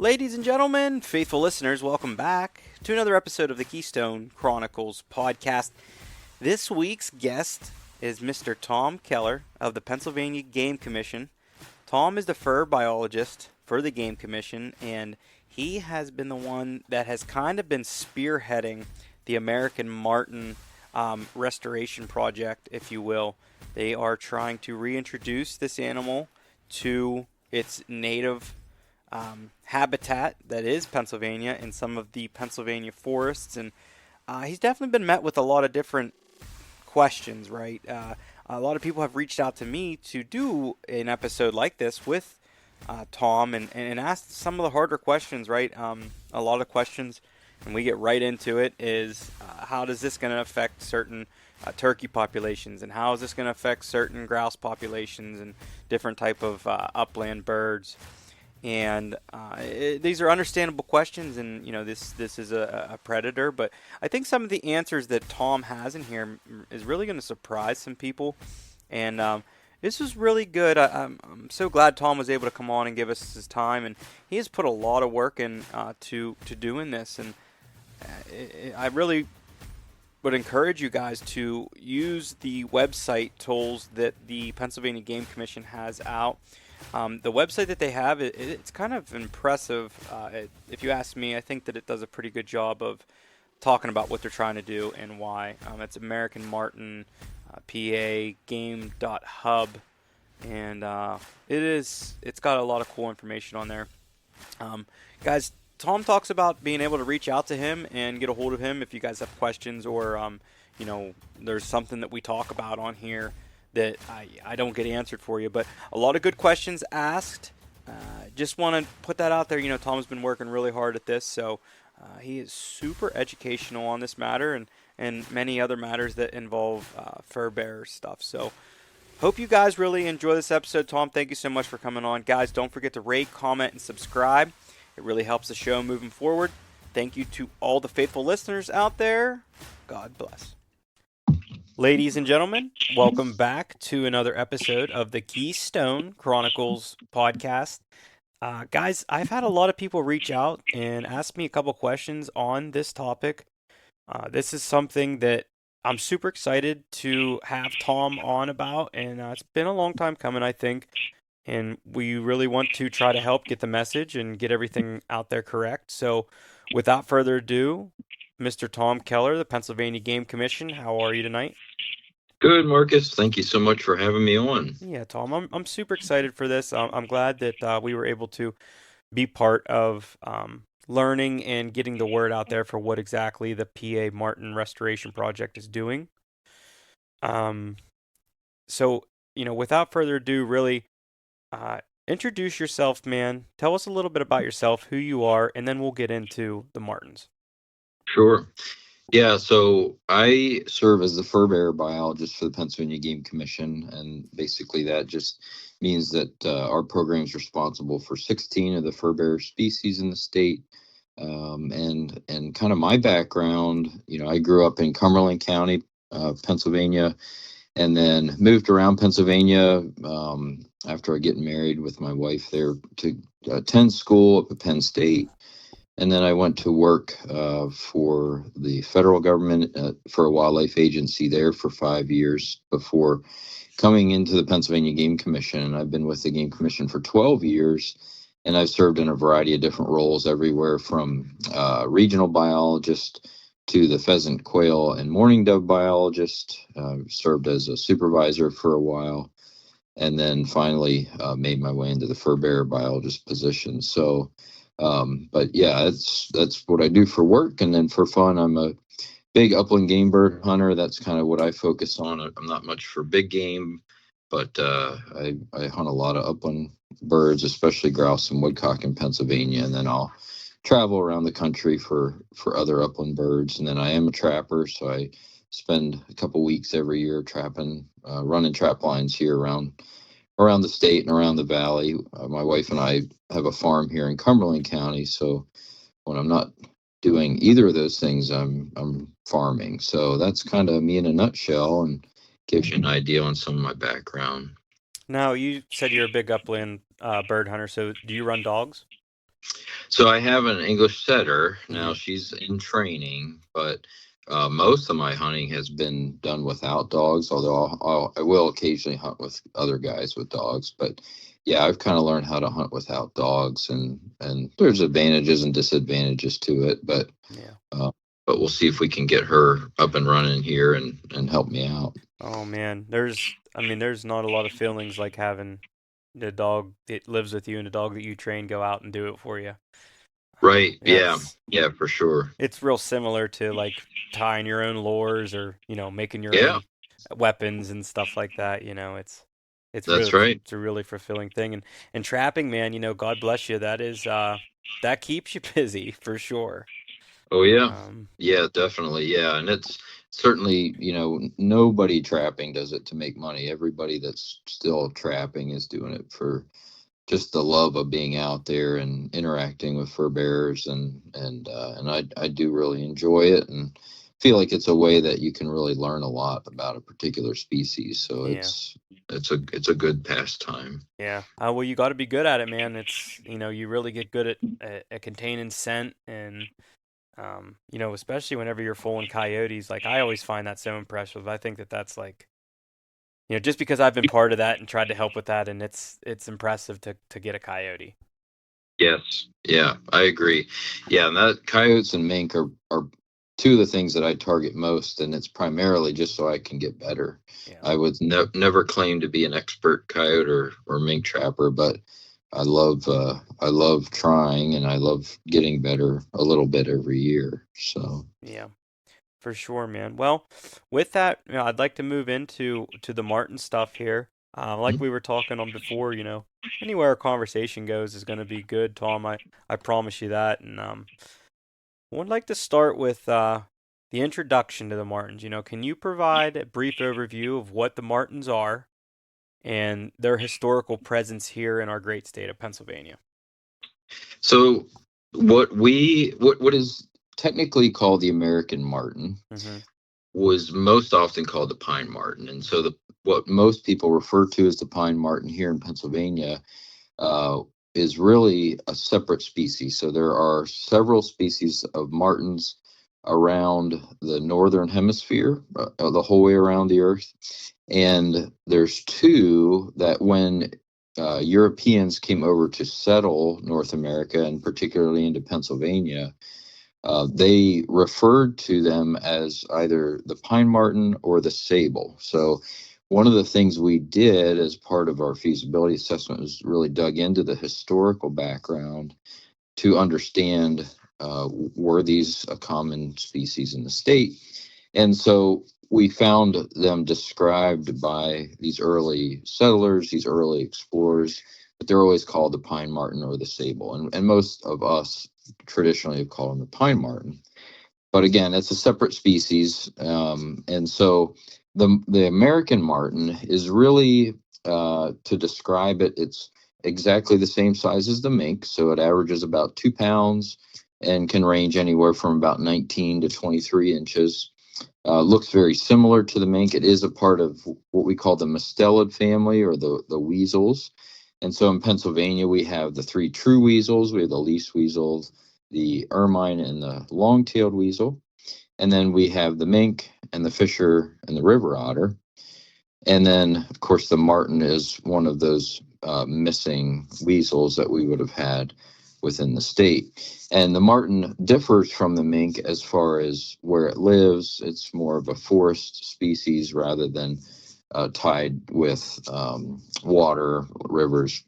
Ladies and gentlemen, faithful listeners, welcome back to another episode of the Keystone Chronicles podcast. This week's guest is Mr. Tom Keller of the Pennsylvania Game Commission. Tom is the fur biologist for the Game Commission, and he has been the one that has kind of been spearheading the American Marten restoration project, if you will. They are trying to reintroduce this animal to its native habitat that is Pennsylvania in some of the Pennsylvania forests, and he's definitely been met with a lot of different questions, right? A lot of people have reached out to me to do an episode like this with Tom and ask some of the harder questions, right? A lot of questions, and we get right into it, is how does this going to affect certain turkey populations, and how is this going to affect certain grouse populations and different type of upland birds? And these are understandable questions, and this is a predator, but I think some of the answers that Tom has in here is really going to surprise some people, and this was really good. I'm so glad Tom was able to come on and give us his time, and he has put a lot of work in to doing this, and I really would encourage you guys to use the website tools that the Pennsylvania Game Commission has out. The website that they have, it's kind of impressive. If you ask me, I think that it does a pretty good job of talking about what they're trying to do and why. It's American Marten, PA, game.hub, and it's got a lot of cool information on there. Guys, Tom talks about being able to reach out to him and get a hold of him if you guys have questions, or there's something that we talk about on here that I don't get answered for you, but a lot of good questions asked. Just want to put that out there. Tom's been working really hard at this, so he is super educational on this matter and many other matters that involve fur bearer stuff. So hope you guys really enjoy this episode. Tom, thank you so much for coming on. Guys, don't forget to rate, comment, and subscribe. It really helps the show moving forward. Thank you to all the faithful listeners out there. God bless. Ladies and gentlemen, welcome back to another episode of the Keystone Chronicles podcast. Guys, I've had a lot of people reach out and ask me a couple questions on this topic. This is something that I'm super excited to have Tom on about, and it's been a long time coming, I think, and we really want to try to help get the message and get everything out there correct. So without further ado, Mr. Tom Keller, the Pennsylvania Game Commission, how are you tonight? Good, Marcus. Thank you so much for having me on. Yeah, Tom, I'm super excited for this. I'm glad that we were able to be part of learning and getting the word out there for what exactly the PA Marten Restoration Project is doing. So, without further ado, really, introduce yourself, man. Tell us a little bit about yourself, who you are, and then we'll get into the Martens. Sure. Yeah, so I serve as the Furbearer Biologist for the Pennsylvania Game Commission, and basically that just means that our program is responsible for 16 of the furbearer species in the state. And kind of my background, I grew up in Cumberland County, Pennsylvania, and then moved around Pennsylvania after I get married with my wife there to attend school up at Penn State. And then I went to work for the federal government for a wildlife agency there for 5 years before coming into the Pennsylvania Game Commission. And I've been with the Game Commission for 12 years, and I've served in a variety of different roles, everywhere from regional biologist to the pheasant, quail, and mourning dove biologist. Served as a supervisor for a while, and then finally made my way into the furbearer biologist position. So but yeah, that's what I do for work. And then for fun, I'm a big upland game bird hunter. That's kind of what I focus on. I'm not much for big game, but I hunt a lot of upland birds, especially grouse and woodcock in Pennsylvania. And then I'll travel around the country for other upland birds. And then I am a trapper, so I spend a couple weeks every year trapping, running trap lines here around the state and around the valley. My wife and I have a farm here in Cumberland County, so when I'm not doing either of those things, I'm farming. So that's kind of me in a nutshell, and gives you an idea on some of my background. Now, you said you're a big upland bird hunter, so do you run dogs? So I have an English setter. Now Mm-hmm. she's in training, but most of my hunting has been done without dogs, although I will occasionally hunt with other guys with dogs. But yeah, I've kind of learned how to hunt without dogs, and there's advantages and disadvantages to it. Yeah. Uh, but we'll see if we can get her up and running here and help me out. Oh man, there's not a lot of feelings like having the dog that lives with you and the dog that you train go out and do it for you. Right. Yeah. That's Yeah, for sure. it's real similar to like tying your own lures or making your Yeah, own weapons and stuff like that. It's that's really right. it's a really fulfilling thing. And trapping, man, God bless you. That keeps you busy for sure. Oh yeah. Um, Yeah, definitely. Yeah, and it's certainly, nobody trapping does it to make money. Everybody that's still trapping is doing it for just the love of being out there and interacting with fur bearers, and I do really enjoy it and feel like it's a way that you can really learn a lot about a particular species. So yeah. it's a good pastime. Yeah. Well, you got to be good at it, man. You really get good at containing scent and especially whenever you're fooling coyotes. Like I always find that so impressive. I think that that's like, just because I've been part of that and tried to help with that, and it's impressive to get a coyote. Yes. Yeah, I agree. Yeah, and that coyotes and mink are two of the things that I target most, and it's primarily just so I can get better. Yeah. I would never claim to be an expert coyote or mink trapper, but I love trying, and I love getting better a little bit every year. So Yeah. For sure, man. Well, with that, I'd like to move into the Martin stuff here. Like mhm. we were talking on before, anywhere our conversation goes is going to be good, Tom. I promise you that. And I would like to start with the introduction to the Martins. Can you provide a brief overview of what the Martins are and their historical presence here in our great state of Pennsylvania? So what is technically called the American Marten Mm-hmm. was most often called the pine marten. And so what most people refer to as the pine marten here in Pennsylvania uh, is really a separate species. So there are several species of martens around the northern hemisphere, the whole way around the earth. And there's two that when Europeans came over to settle North America, and particularly into Pennsylvania, they referred to them as either the pine marten or the sable. So, one of the things we did as part of our feasibility assessment was really dug into the historical background to understand were these a common species in the state. And so we found them described by these early settlers, these early explorers, but they're always called the pine marten or the sable. And most of us traditionally have called them the pine marten. But again, it's a separate species. And so the American marten is really, to describe it, it's exactly the same size as the mink. So it averages about 2 pounds and can range anywhere from about 19 to 23 inches. Looks very similar to the mink. It is a part of what we call the mustelid family, or the weasels. And so in Pennsylvania, we have the three true weasels. We have the least weasel, the ermine, and the long-tailed weasel. And then we have the mink and the fisher and the river otter. And then, of course, the marten is one of those missing weasels that we would have had within the state. And the marten differs from the mink as far as where it lives. It's more of a forest species rather than tied with water, rivers,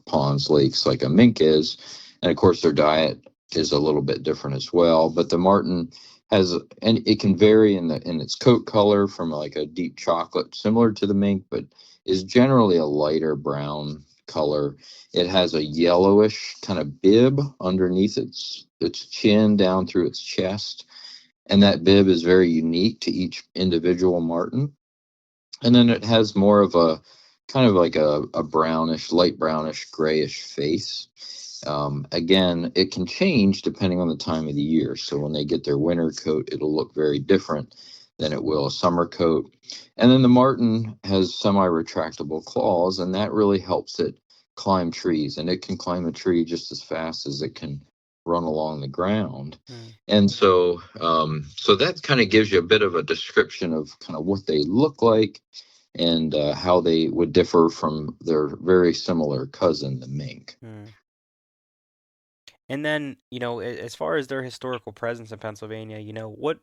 ponds, lakes, like a mink is. And of course, their diet is a little bit different as well. But the marten has, and it can vary in its coat color from like a deep chocolate, similar to the mink, but is generally a lighter brown color. It has a yellowish kind of bib underneath its chin down through its chest, and that bib is very unique to each individual marten. And then it has more of a kind of like a brownish, light brownish, grayish face. Again, it can change depending on the time of the year. So when they get their winter coat, it'll look very different than it will a summer coat. And then the marten has semi-retractable claws, and that really helps it climb trees, and it can climb a tree just as fast as it can run along the ground. And so so that kind of gives you a bit of a description of kind of what they look like and how they would differ from their very similar cousin, the mink. And then, as far as their historical presence in Pennsylvania, what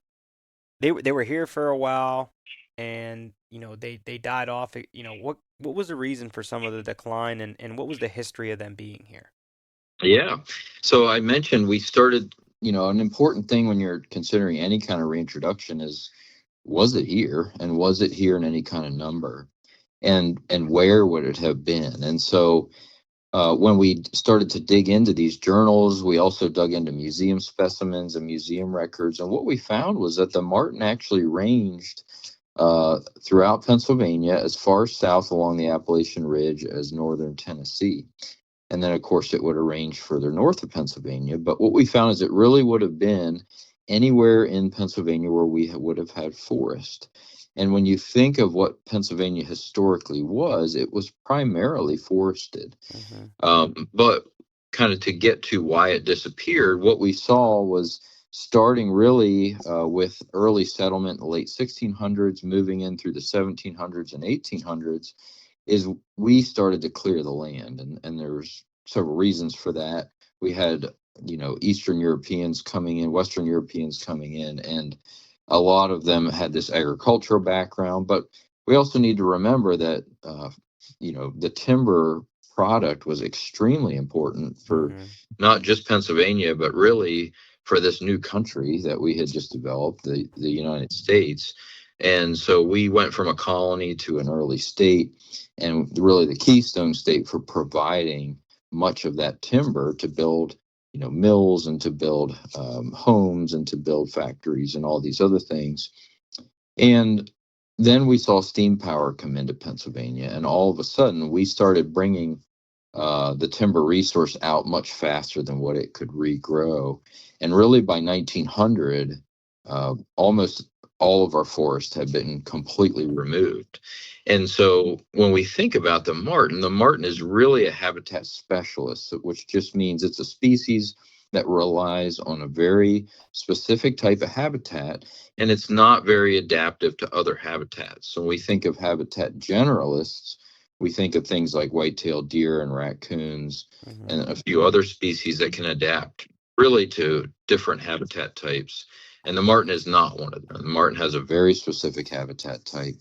they were here for a while, and they died off. What was the reason for some of the decline, and what was the history of them being here? Yeah. So I mentioned we started, an important thing when you're considering any kind of reintroduction is, was it here, and was it here in any kind of number, and where would it have been? And so when we started to dig into these journals, we also dug into museum specimens and museum records. And what we found was that the marten actually ranged throughout Pennsylvania as far south along the Appalachian Ridge as northern Tennessee. And then, of course, it would have ranged further north of Pennsylvania. But what we found is it really would have been anywhere in Pennsylvania where we would have had forest. And when you think of what Pennsylvania historically was, it was primarily forested. But kind of to get to why it disappeared, what we saw was starting really with early settlement in the late 1600s, moving in through the 1700s and 1800s, is we started to clear the land. And there's several reasons for that. We had, Eastern Europeans coming in, Western Europeans coming in, and a lot of them had this agricultural background. But we also need to remember that, the timber product was extremely important for not just Pennsylvania, but really for this new country that we had just developed, the United States. And so we went from a colony to an early state, and really the keystone state for providing much of that timber to build, mills, and to build homes, and to build factories and all these other things. And then we saw steam power come into Pennsylvania, and all of a sudden we started bringing the timber resource out much faster than what it could regrow. And really by 1900, almost all of our forests had been completely removed. And so when we think about the marten is really a habitat specialist, which just means it's a species that relies on a very specific type of habitat, and it's not very adaptive to other habitats. So when we think of habitat generalists, we think of things like white-tailed deer and raccoons and a few other species that can adapt really to different habitat types. And the marten is not one of them. The marten has a very specific habitat type.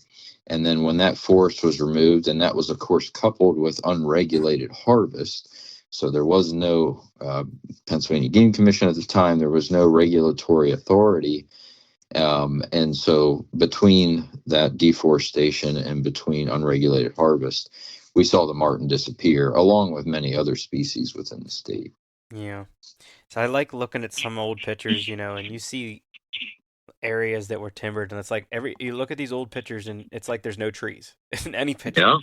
And then when that forest was removed, and that was, of course, coupled with unregulated harvest, so there was no Pennsylvania Game Commission at the time, there was no regulatory authority. And so between that deforestation and between unregulated harvest, we saw the marten disappear, along with many other species within the state. Yeah. So I like looking at some old pictures, and you see areas that were timbered, and it's like you look at these old pictures, and it's like there's no trees in any picture.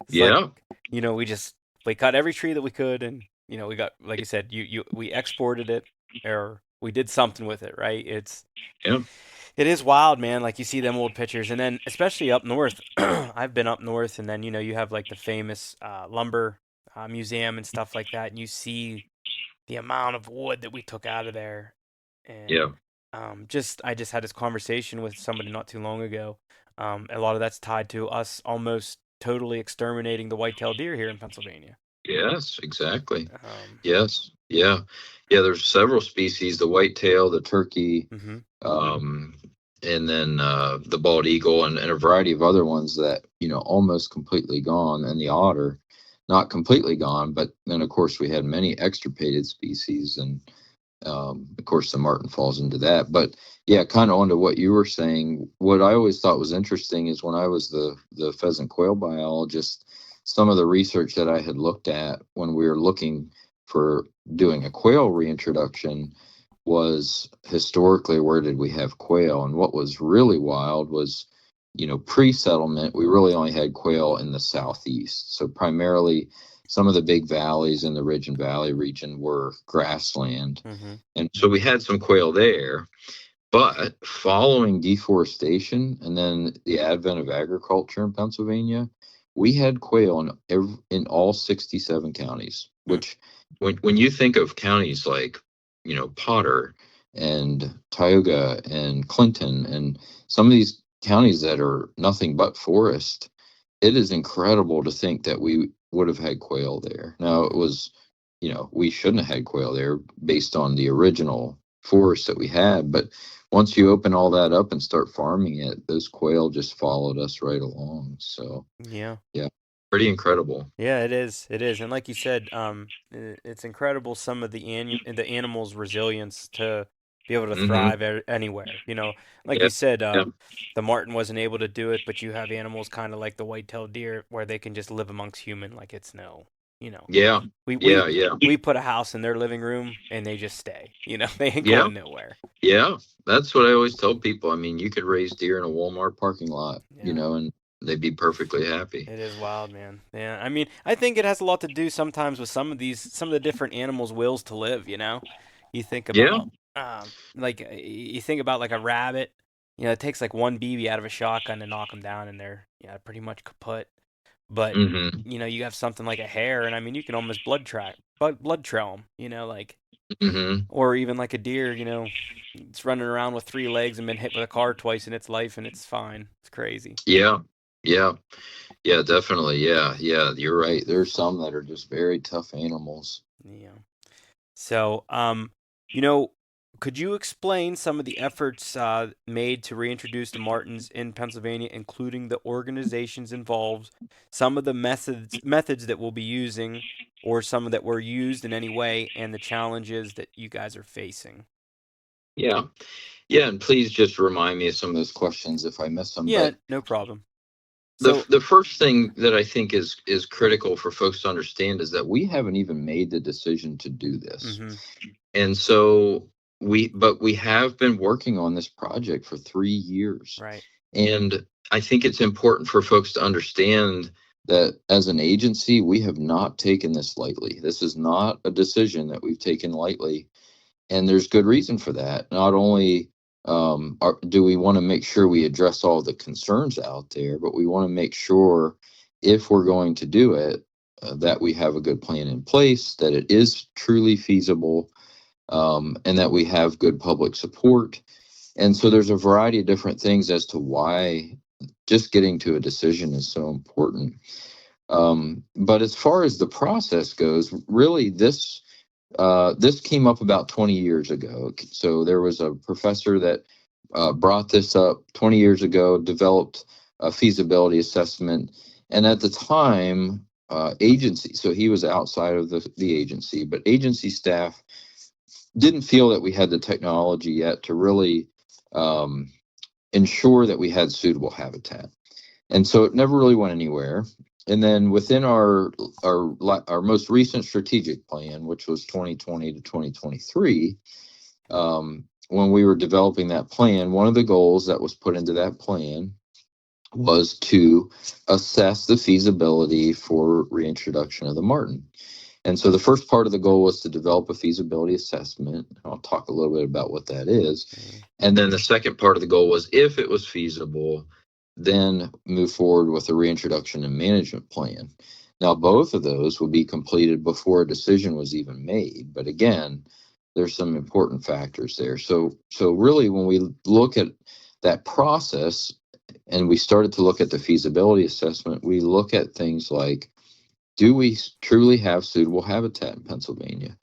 Yeah. It's like, we cut every tree that we could, and we got, like you said, we exported it, or we did something with it, right? It is wild, man. Like you see them old pictures, and then especially up north. I've been up north, and then you have like the famous lumber museum and stuff like that, and you see the amount of wood that we took out of there. And I just had this conversation with somebody not too long ago. A lot of that's tied to us almost totally exterminating the white-tailed deer here in Pennsylvania. Yes, exactly. Yes. Yeah. There's several species: the whitetail, the turkey, and then the bald eagle, and a variety of other ones that almost completely gone, and the otter, not completely gone. But then, of course, we had many extirpated species, and of course, the marten falls into that. But yeah, kind of onto what you were saying. What I always thought was interesting is when I was the pheasant quail biologist, some of the research that I had looked at when we were looking for doing a quail reintroduction was historically, where did we have quail? And what was really wild was, pre-settlement, we really only had quail in the southeast. So primarily some of the big valleys in the Ridge and Valley region were grassland. And so we had some quail there. But following deforestation and then the advent of agriculture in Pennsylvania, we had quail in all 67 counties, which when you think of counties like, Potter and Tioga and Clinton and some of these counties that are nothing but forest, it is incredible to think that we would have had quail there. Now it was, we shouldn't have had quail there based on the original forest that we had, but once you open all that up and start farming it, those quail just followed us right along. So Yeah. yeah, pretty incredible. Yeah, it is. It is. And like you said, it's incredible some of the animals' resilience to be able to Hmm. thrive anywhere. Like Yeah, you said, yeah, the marten wasn't able to do it, but you have animals kind of like the white-tailed deer where they can just live amongst human like it's no, you know. yeah, We yeah, we yeah, we put a house in their living room and they just stay. They ain't yeah, going nowhere. yeah. That's what I always tell people. I mean, you could raise deer in a Walmart parking lot, Yeah. and they'd be perfectly happy. It is wild, man. Yeah, I mean, I think it has a lot to do sometimes with some of the different animals' wills to live. You think Yeah. about, like you think about like a rabbit. It takes like one BB out of a shotgun to knock them down, and they're pretty much kaput. But Hmm. you have something like a hare, and I mean, you can almost blood trail them. Like, Hmm. or even like a deer. It's running around with three legs and been hit with a car twice in its life, and it's fine. It's crazy. Yeah. Yeah. Yeah, definitely. Yeah. Yeah. You're right. There's some that are just very tough animals. Yeah. So, you know, could you explain some of the efforts made to reintroduce the Martins in Pennsylvania, including the organizations involved, some of the methods that we'll be using, or some that were used in any way, and the challenges that you guys are facing? Yeah. Yeah. And please just remind me of some of those questions if I miss them. Yeah, But no problem. the So, the first thing that I think is critical for folks to understand is that we haven't even made the decision to do this. mm-hmm, And so we have been working on this project for 3 years. right. And I think it's important for folks to understand that as an agency, we have not taken this lightly. This is not a decision that we've taken lightly. And there's good reason for that. Not only do we want to make sure we address all the concerns out there, but we want to make sure if we're going to do it, that we have a good plan in place, that it is truly feasible, and that we have good public support. And so there's a variety of different things as to why just getting to a decision is so important. But as far as the process goes, really this came up about 20 years ago. So there was a professor that brought this up 20 years ago, developed a feasibility assessment, and at the time, agency. So he was outside of the agency, but agency staff didn't feel that we had the technology yet to really um, ensure that we had suitable habitat, and so it never really went anywhere. And then within our most recent strategic plan, which was 2020 to 2023, when we were developing that plan, one of the goals that was put into that plan was to assess the feasibility for reintroduction of the marten. And so the first part of the goal was to develop a feasibility assessment. I'll talk a little bit about what that is. Mm, And then the second part of the goal was, if it was feasible, then move forward with a reintroduction and management plan. Now, both of those would be completed before a decision was even made. But again, there's some important factors there. So really, when we look at that process and we started to look at the feasibility assessment, we look at things like, do we truly have suitable habitat in Pennsylvania?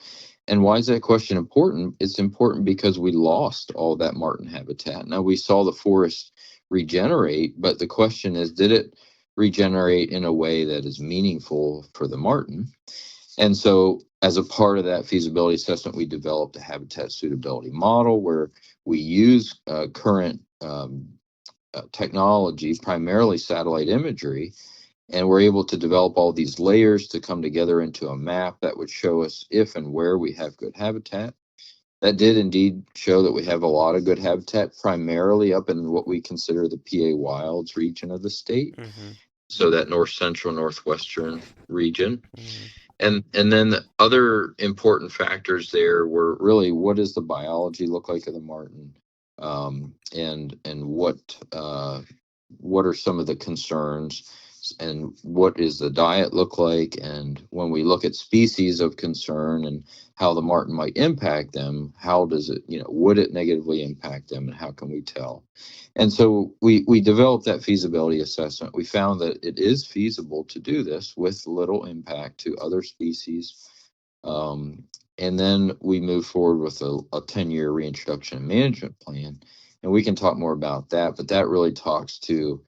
And why is that question important? It's important because we lost all that marten habitat. Now, we saw the forest regenerate, but the question is, did it regenerate in a way that is meaningful for the marten? And so, as a part of that feasibility assessment, we developed a habitat suitability model where we use current technology, primarily satellite imagery, and we're able to develop all these layers to come together into a map that would show us if and where we have good habitat. That did indeed show that we have a lot of good habitat, primarily up in what we consider the PA Wilds region of the state. mm-hmm, So that north central, northwestern region. mm-hmm, And then the other important factors there were really, what does the biology look like of the marten? And what are some of the concerns? and what does the diet look like? And when we look at species of concern and how the marten might impact them, how does it, would it negatively impact them, and how can we tell? And so we developed that feasibility assessment. We found that it is feasible to do this with little impact to other species. And then we move forward with a 10-year reintroduction and management plan. And we can talk more about that, but that really talks to,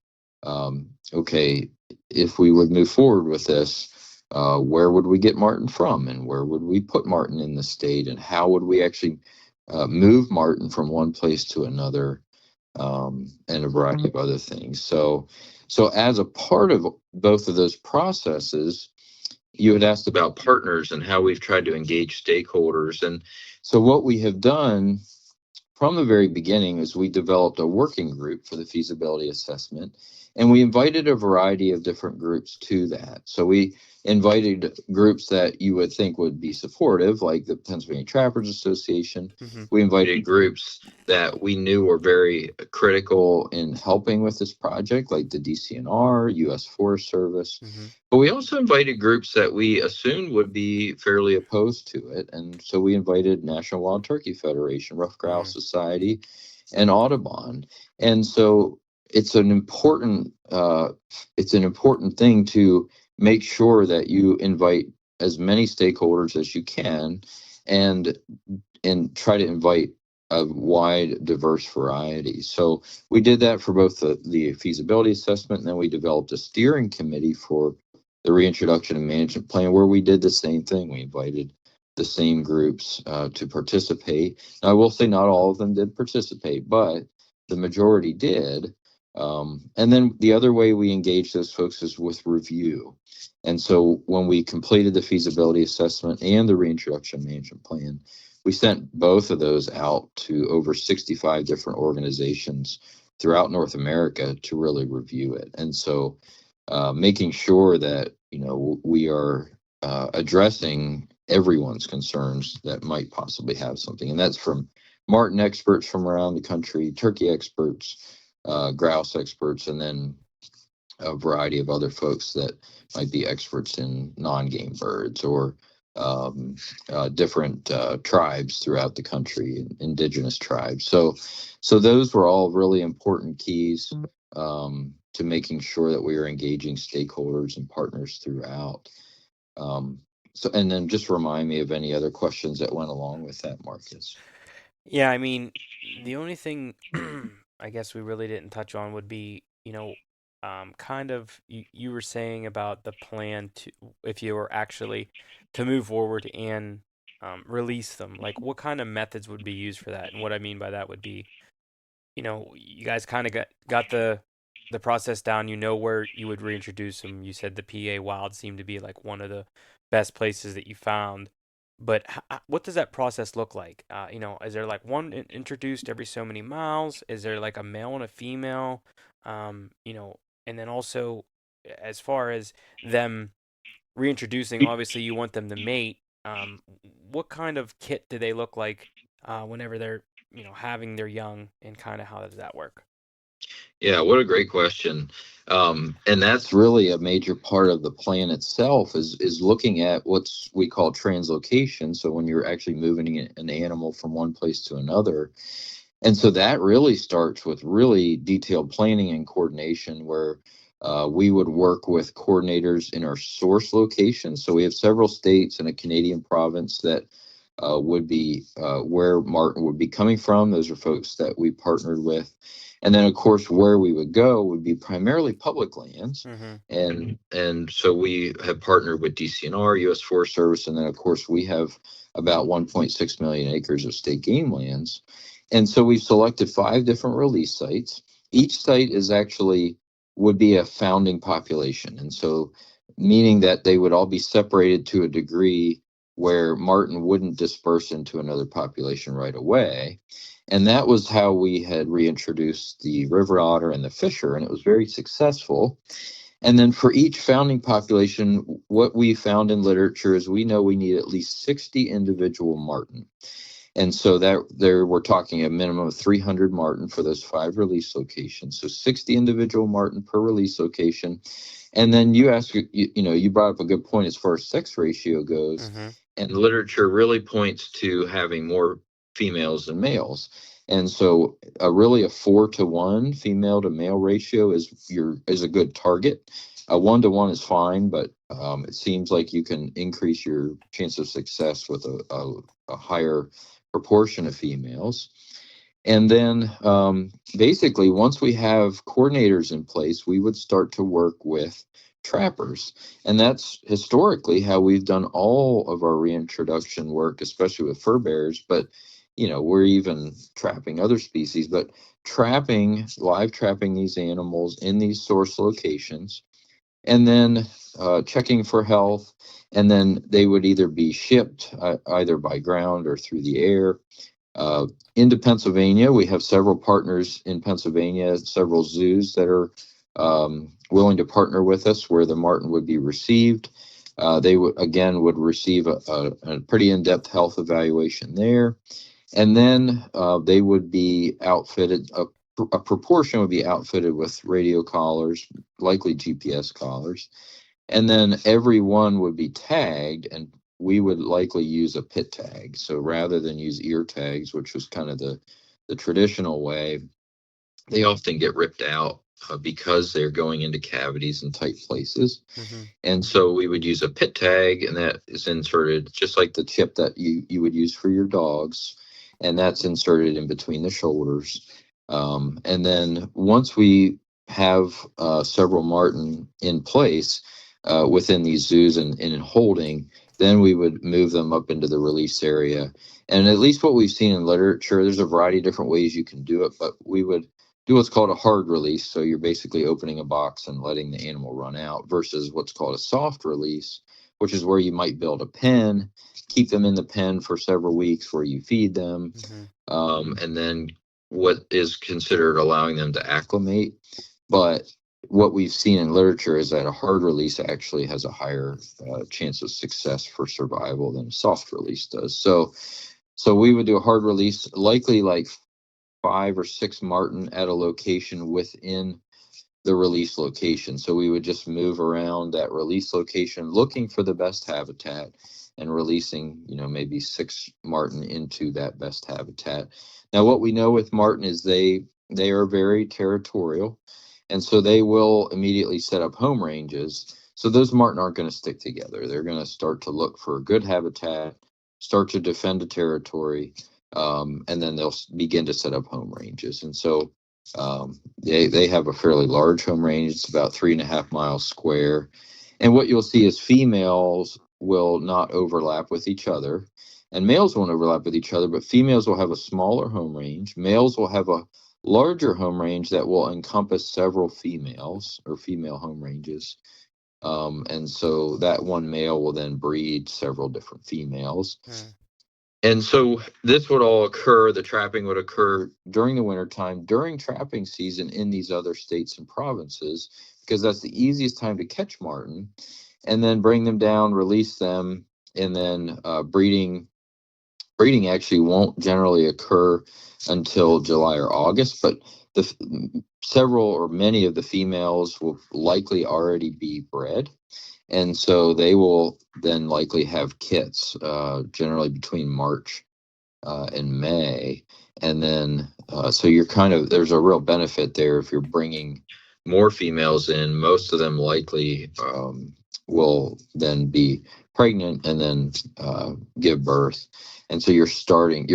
okay, if we would move forward with this, where would we get marten from, and where would we put marten in the state, and how would we actually move marten from one place to another, and a variety of other things. So as a part of both of those processes, you had asked about partners and how we've tried to engage stakeholders. And so what we have done from the very beginning is we developed a working group for the feasibility assessment, and we invited a variety of different groups to that. So we invited groups that you would think would be supportive, like the Pennsylvania Trappers Association. Mm-hmm. We invited groups that we knew were very critical in helping with this project, like the DCNR, U.S. Forest Service. Mm-hmm. But we also invited groups that we assumed would be fairly opposed to it. And so we invited National Wild Turkey Federation, Rough Grouse Society, and Audubon. And so it's an important thing to make sure that you invite as many stakeholders as you can, and try to invite a wide, diverse variety. So we did that for both the feasibility assessment, and then we developed a steering committee for the reintroduction and management plan, where we did the same thing. We invited the same groups to participate. Now, I will say not all of them did participate, but the majority did. And then the other way we engage those folks is with review. And so when we completed the feasibility assessment and the reintroduction management plan, we sent both of those out to over 65 different organizations throughout North America to really review it. And so making sure that, we are addressing everyone's concerns that might possibly have something. And that's from marten experts from around the country, turkey experts, grouse experts, and then a variety of other folks that might be experts in non-game birds, or different tribes throughout the country, indigenous tribes. So those were all really important keys to making sure that we are engaging stakeholders and partners throughout. So, and then just remind me of any other questions that went along with that, Marcus. Yeah, I mean, the only thing I guess we really didn't touch on would be, kind of you were saying about the plan to, if you were actually to move forward and release them, like what kind of methods would be used for that? And what I mean by that would be, you guys kind of got the process down, where you would reintroduce them. You said the PA Wild seemed to be like one of the best places that you found. But what does that process look like? Is there like one introduced every so many miles? Is there like a male and a female? And then also, as far as them reintroducing, obviously you want them to mate. What kind of kit do they look like whenever they're, having their young, and kind of how does that work? Yeah, what a great question. And that's really a major part of the plan itself, is looking at what's we call translocation. So when you're actually moving an animal from one place to another. And so that really starts with really detailed planning and coordination, where we would work with coordinators in our source location. So we have several states and a Canadian province that would be where marten would be coming from. Those are folks that we partnered with. And then, of course, where we would go would be primarily public lands. Mm-hmm. And so we have partnered with DCNR, U.S. Forest Service, and then, of course, we have about 1.6 million acres of state game lands. And so we've selected 5 different release sites. Each site would be a founding population. And so meaning that they would all be separated to a degree where marten wouldn't disperse into another population right away. And that was how we had reintroduced the river otter and the fisher, and it was very successful. And then for each founding population, what we found in literature is we know we need at least 60 individual marten. And so that there we're talking a minimum of 300 marten for those 5 release locations. So 60 individual marten per release location. And then you ask, you brought up a good point as far as sex ratio goes. Mm-hmm. And literature really points to having more females than males. And so really a 4-to-1 female to male ratio is a good target. A 1-to-1 is fine, but it seems like you can increase your chance of success with a higher proportion of females. And then basically, once we have coordinators in place, we would start to work with trappers. And that's historically how we've done all of our reintroduction work, especially with fur bearers. But, we're even trapping other species, but live trapping these animals in these source locations, and then checking for health. And then they would either be shipped either by ground or through the air. Into Pennsylvania, we have several partners in Pennsylvania, several zoos that are willing to partner with us where the marten would be received. They would receive a pretty in-depth health evaluation there. And then they would be outfitted, a proportion would be outfitted with radio collars, likely GPS collars. And then every one would be tagged, and we would likely use a pit tag. So rather than use ear tags, which was kind of the traditional way, they often get ripped out because they're going into cavities and tight places. Mm-hmm. And so we would use a pit tag, and that is inserted just like the chip that you would use for your dogs. And that's inserted in between the shoulders. And then once we have several marten in place within these zoos and in holding, then we would move them up into the release area. And at least what we've seen in literature, there's a variety of different ways you can do it, but we would do what's called a hard release. So you're basically opening a box and letting the animal run out, versus what's called a soft release, which is where you might build a pen, keep them in the pen for several weeks where you feed them, and then what is considered allowing them to acclimate. But what we've seen in literature is that a hard release actually has a higher chance of success for survival than a soft release does. So we would do a hard release, likely like 5 or 6 marten at a location within the release location. So we would just move around that release location looking for the best habitat and releasing, maybe 6 marten into that best habitat. Now, what we know with marten is they are very territorial, and so they will immediately set up home ranges. So those marten aren't going to stick together. They're going to start to look for a good habitat, start to defend a territory, and then they'll begin to set up home ranges. And so they have a fairly large home range. It's about 3.5 miles square. And what you'll see is females will not overlap with each other, and males won't overlap with each other, but females will have a smaller home range. Males will have a larger home range that will encompass several females or female home ranges. And so that one male will then breed several different females. And so this would all occur, the trapping would occur during the wintertime, during trapping season in these other states and provinces, because that's the easiest time to catch marten, and then bring them down, release them, and then breeding actually won't generally occur until July or August, but several or many of the females will likely already be bred. And so they will then likely have kits, generally between March and May. And then, so you're there's a real benefit there if you're bringing more females in. Most of them likely will then be pregnant and then give birth. And so you're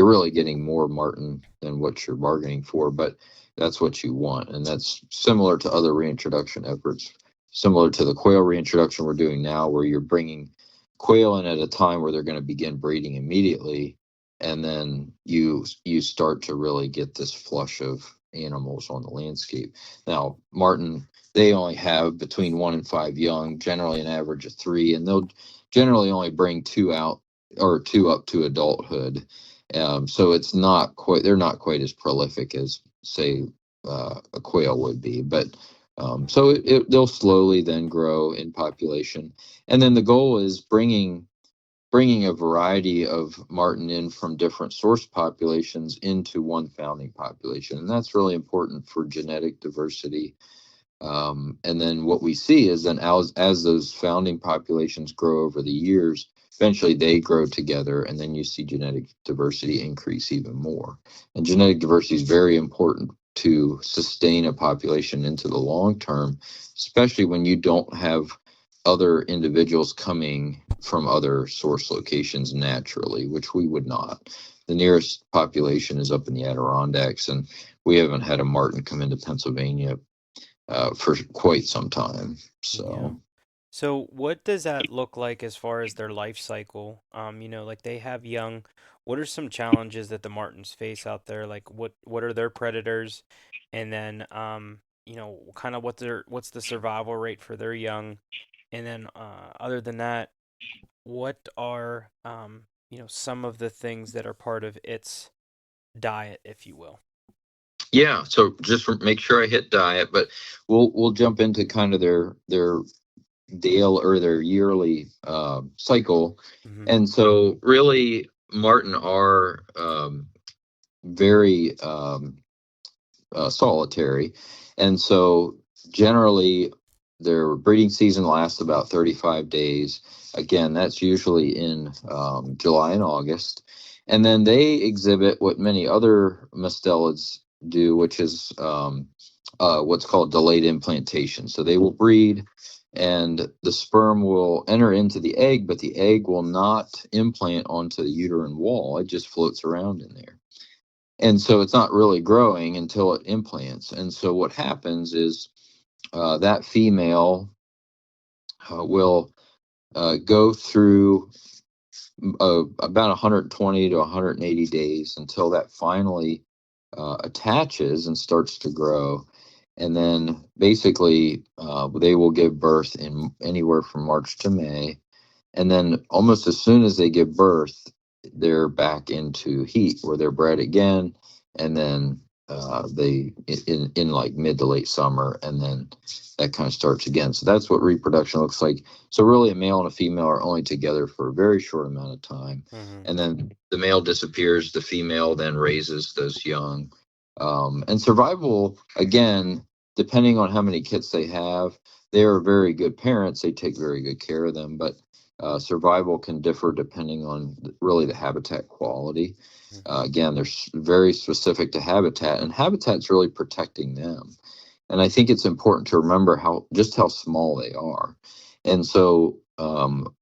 really getting more marten than what you're bargaining for, but that's what you want. And that's similar to other reintroduction efforts, similar to the quail reintroduction we're doing now, where you're bringing quail in at a time where they're going to begin breeding immediately. And then you start to really get this flush of animals on the landscape. Now, marten, they only have between 1 and 5 young, generally an average of 3, and they'll generally only bring 2 out or 2 up to adulthood. So it's they're not quite as prolific as, say, a quail would be. But so they'll slowly then grow in population. And then the goal is bringing bringing a variety of marten in from different source populations into one founding population. And that's really important for genetic diversity. And then what we see is then as those founding populations grow over the years, eventually they grow together, and then you see genetic diversity increase even more. And genetic diversity is very important to sustain a population into the long term, especially when you don't have other individuals coming from other source locations naturally, which we would not. The nearest population is up in the Adirondacks, and we haven't had a marten come into Pennsylvania for quite some time. Yeah. So So what does that look like as far as their life cycle? Like they have young. What are some challenges that the martens face out there? Like what are their predators? And then kind of what's the survival rate for their young? And then other than that, what are some of the things that are part of its diet, if you will? yeah, so make sure I hit diet, but we'll jump into kind of their daily or their yearly cycle. Hmm. And so really marten are very solitary, and so generally their breeding season lasts about 35 days. Again, that's usually in July and August. And then they exhibit what many other mustelids do, which is what's called delayed implantation. So they will breed, and the sperm will enter into the egg, but the egg will not implant onto the uterine wall. It just floats around in there. And so it's not really growing until it implants. And so what happens is that female will go through about 120 to 180 days until that finally attaches and starts to grow. And then basically they will give birth in anywhere from March to May. And then almost as soon as they give birth, they're back into heat where they're bred again. And then they in like mid to late summer, and then that kind of starts again. So that's what reproduction looks like. So really a male and a female are only together for a very short amount of time. Hmm. And then the male disappears, the female then raises those young. And survival, again, depending on how many kits they have, they are very good parents. They take very good care of them, but survival can differ depending on really the habitat quality. Again, they're very specific to habitat, and habitat's really protecting them. And I think it's important to remember how small they are. And so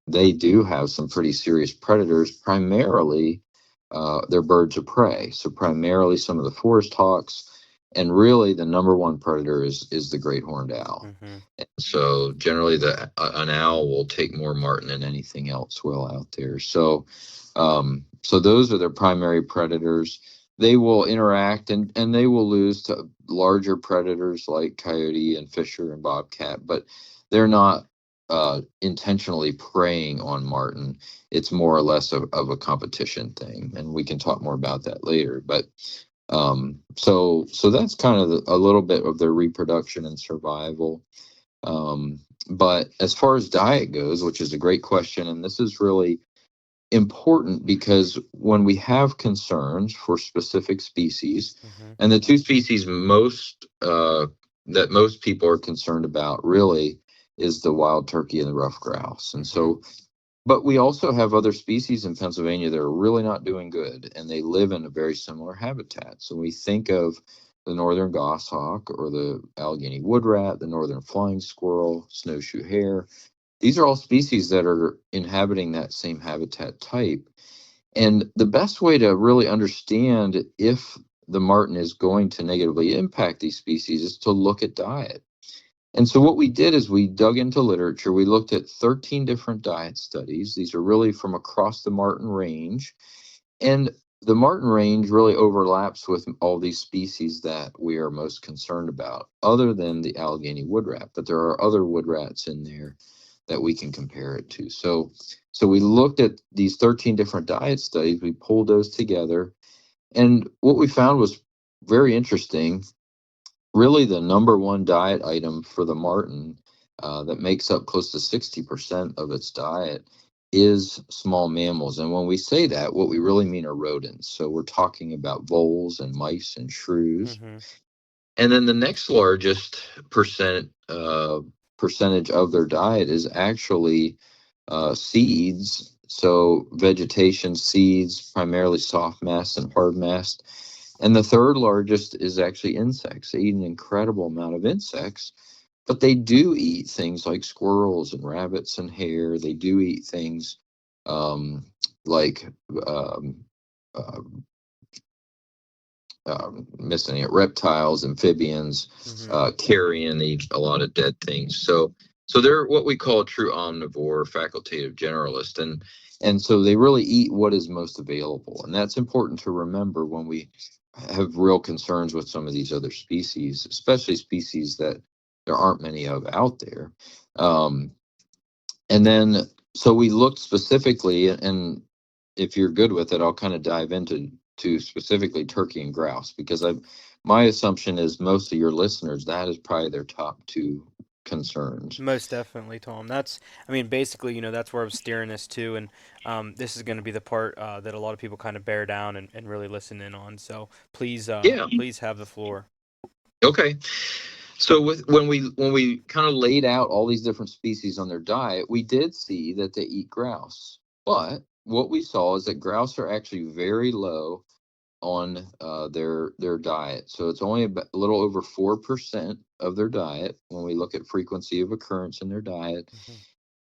they do have some pretty serious predators, primarily they're birds of prey. So primarily some of the forest hawks, and really the number one predator is the great horned owl. Hmm. And so generally an owl will take more marten than anything else will out there. So so those are their primary predators. They will interact, and they will lose to larger predators like coyote and fisher and bobcat, but they're not intentionally preying on marten. It's more or less of a competition thing, and we can talk more about that later. But so that's kind of a little bit of their reproduction and survival. But as far as diet goes, which is a great question, and this is really important because when we have concerns for specific species, Hmm. and the two species that most people are concerned about really is the wild turkey and the ruffed grouse. And Hmm. so, but we also have other species in Pennsylvania that are really not doing good, and they live in a very similar habitat. So we think of the northern goshawk or the Allegheny wood rat, the northern flying squirrel, snowshoe hare. These are all species that are inhabiting that same habitat type. And the best way to really understand if the marten is going to negatively impact these species is to look at diet. And so what we did is we dug into literature. We looked at 13 different diet studies. These are really from across the marten range. And the marten range really overlaps with all these species that we are most concerned about, other than the Allegheny wood rat. But there are other wood rats in there that we can compare it to. So we looked at these 13 different diet studies. We pulled those together. And what we found was very interesting. Really, the number one diet item for the marten that makes up close to 60% of its diet is small mammals. And when we say that, what we really mean are rodents. So we're talking about voles and mice and shrews. Mm-hmm. And then the next largest percentage of their diet is actually seeds. So vegetation, seeds, primarily soft mast and hard mast. And the third largest is actually insects. They eat an incredible amount of insects, but they do eat things like squirrels and rabbits and hare. They do eat things like um, uh, missing it, reptiles, amphibians, Mm-hmm. carrion, they eat a lot of dead things. So they're what we call a true omnivore, facultative generalist, and so they really eat what is most available, and that's important to remember when we have real concerns with some of these other species, especially species that there aren't many of out there. Um, and then so we looked specifically, and if you're good with it, I'll kind of dive into specifically turkey and grouse, because my assumption is most of your listeners, that is probably their top two concerns. Most definitely, Tom. I mean, basically, that's where I'm steering this to, and this is going to be the part that a lot of people kind of bear down and really listen in on. So please, Yeah. please have the floor. Okay. So when we kind of laid out all these different species on their diet, we did see that they eat grouse. But what we saw is that grouse are actually very low on their diet. So it's only a little over 4% of their diet when we look at frequency of occurrence in their diet. Mm-hmm.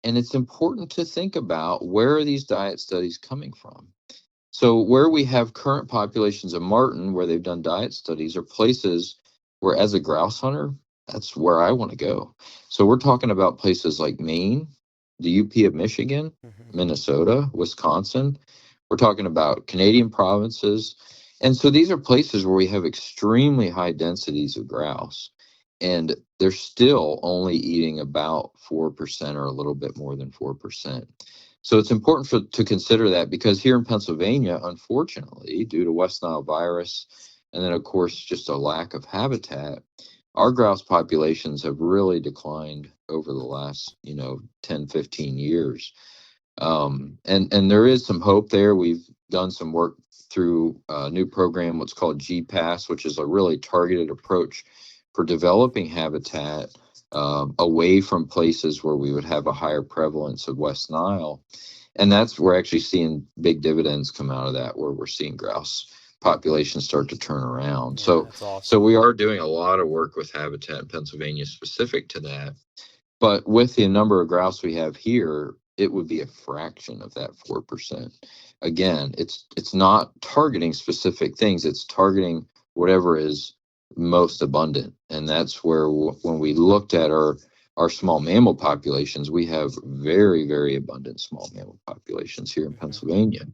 And it's important to think about, where are these diet studies coming from? So where we have current populations of marten, where they've done diet studies, are places where, as a grouse hunter, that's where I want to go. So we're talking about places like Maine, the UP of Michigan, Mm-hmm. Minnesota, Wisconsin. We're talking about Canadian provinces. And so these are places where we have extremely high densities of grouse. And they're still only eating about 4% or a little bit more than 4%. So it's important to consider that, because here in Pennsylvania, unfortunately, due to West Nile virus, and then of course just a lack of habitat, our grouse populations have really declined over the last 10, 15 years. And there is some hope there. We've done some work through a new program, what's called GPAS, which is a really targeted approach for developing habitat away from places where we would have a higher prevalence of West Nile. And we're actually seeing big dividends come out of that, where we're seeing grouse populations start to turn around. Yeah, So that's awesome. so we are doing a lot of work with habitat in Pennsylvania specific to that. But with the number of grouse we have here, it would be a fraction of that 4%. Again, it's not targeting specific things, it's targeting whatever is most abundant. And that's where when we looked at our small mammal populations, we have very, very abundant small mammal populations here in Mm-hmm. Pennsylvania.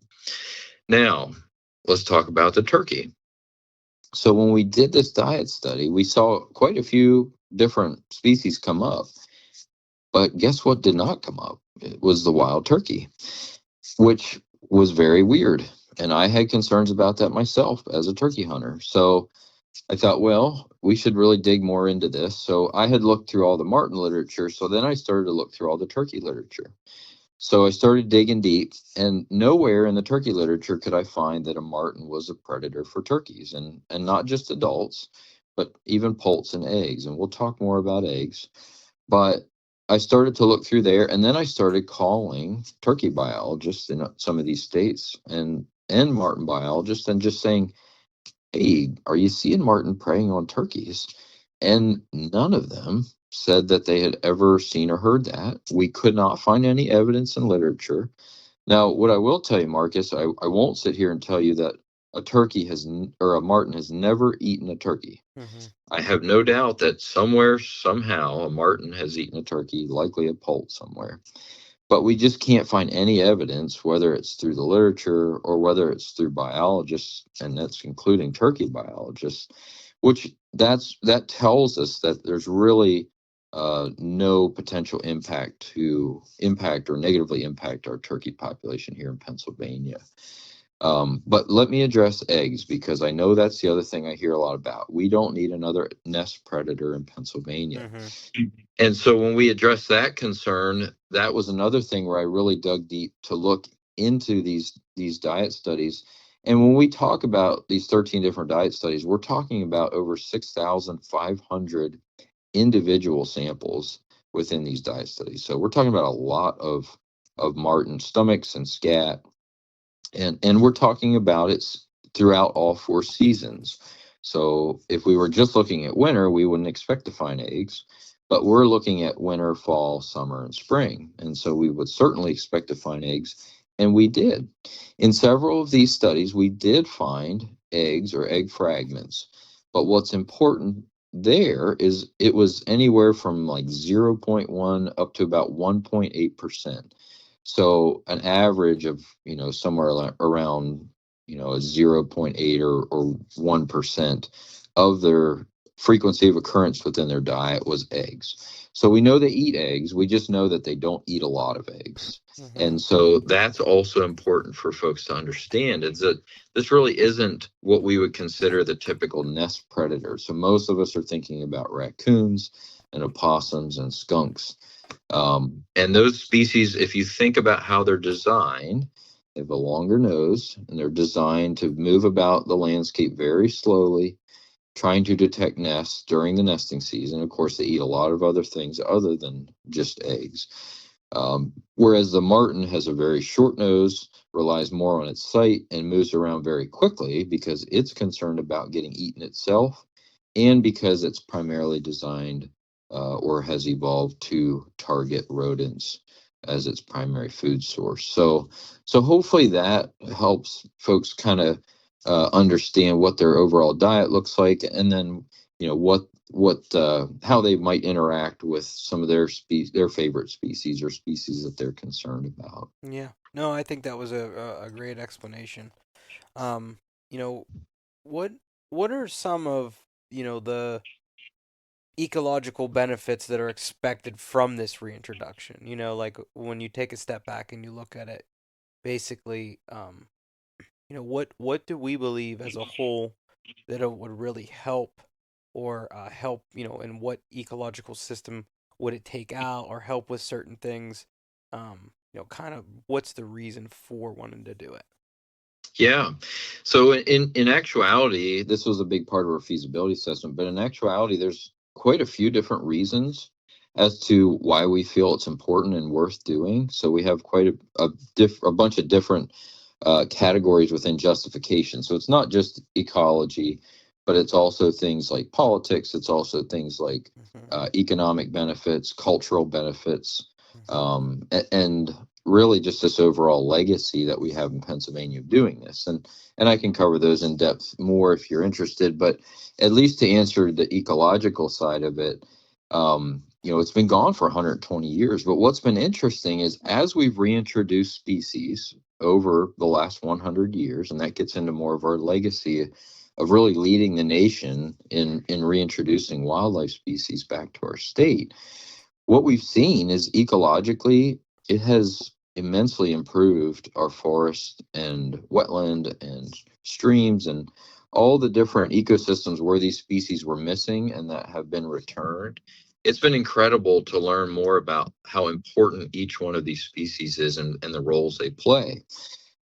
Now, let's talk about the turkey. So when we did this diet study, we saw quite a few different species come up. But guess what did not come up? It was the wild turkey, which was very weird. And I had concerns about that myself as a turkey hunter. So I thought, well, we should really dig more into this. So I had looked through all the marten literature. So then I started to look through all the turkey literature. So I started digging deep, and nowhere in the turkey literature could I find that a marten was a predator for turkeys, and not just adults, but even poults and eggs. And we'll talk more about eggs. But I started to look through there, and then I started calling turkey biologists in some of these states and marten biologists, and just saying, hey, are you seeing marten preying on turkeys? And none of them said that they had ever seen or heard that. We could not find any evidence in literature. Now, what I will tell you, Marcus, I won't sit here and tell you that a turkey or a marten has never eaten a turkey. Mm-hmm. I have no doubt that somewhere, somehow, a marten has eaten a turkey, likely a poult somewhere. But we just can't find any evidence, whether it's through the literature or whether it's through biologists, and that's including turkey biologists, which that tells us that there's really no potential impact to impact or negatively impact our turkey population here in Pennsylvania. But let me address eggs, because I know that's the other thing I hear a lot about. We don't need another nest predator in Pennsylvania. Mm-hmm. And so when we address that concern, that was another thing where I really dug deep to look into these diet studies. And when we talk about these 13 different diet studies, we're talking about over 6,500 individual samples within these diet studies. So we're talking about a lot of marten stomachs and scat, and we're talking about it throughout all 4 seasons. So if we were just looking at winter, we wouldn't expect to find eggs, but we're looking at winter, fall, summer, and spring, and so we would certainly expect to find eggs, and we did. In several of these studies, we did find eggs or egg fragments, but what's important there is it was anywhere from like 0.1 up to about 1.8%. So an average of, somewhere around, a 0.8 or 1% of their frequency of occurrence within their diet was eggs. So we know they eat eggs. We just know that they don't eat a lot of eggs. Mm-hmm. And so that's also important for folks to understand, is that this really isn't what we would consider the typical nest predator. So most of us are thinking about raccoons and opossums and skunks. And those species, if you think about how they're designed, they have a longer nose and they're designed to move about the landscape very slowly, trying to detect nests during the nesting season. Of course, they eat a lot of other things other than just eggs. Whereas the marten has a very short nose, relies more on its sight, and moves around very quickly because it's concerned about getting eaten itself, and because it's primarily designed or has evolved to target rodents as its primary food source. So hopefully that helps folks kind of understand what their overall diet looks like, and then how they might interact with some of their favorite species or species that they're concerned about. Yeah. No, I think that was a great explanation. Um, you know, what what are some of, the ecological benefits that are expected from this reintroduction? Like when you take a step back and you look at it, basically, what do we believe as a whole that it would really help, or help, in what ecological system would it take out or help with certain things? Kind of what's the reason for wanting to do it? Yeah. So in actuality, this was a big part of our feasibility assessment, but in actuality, there's quite a few different reasons as to why we feel it's important and worth doing. So we have quite a bunch of different categories within justification. So it's not just ecology, but it's also things like politics. It's also things like Mm-hmm. economic benefits, cultural benefits, Mm-hmm. and really just this overall legacy that we have in Pennsylvania of doing this. And I can cover those in depth more if you're interested, but at least to answer the ecological side of it, it's been gone for 120 years. But what's been interesting is as we've reintroduced species over the last 100 years, and that gets into more of our legacy of really leading the nation in reintroducing wildlife species back to our state, what we've seen is ecologically, it has immensely improved our forest and wetland and streams and all the different ecosystems where these species were missing and that have been returned. It's been incredible to learn more about how important each one of these species is, and the roles they play.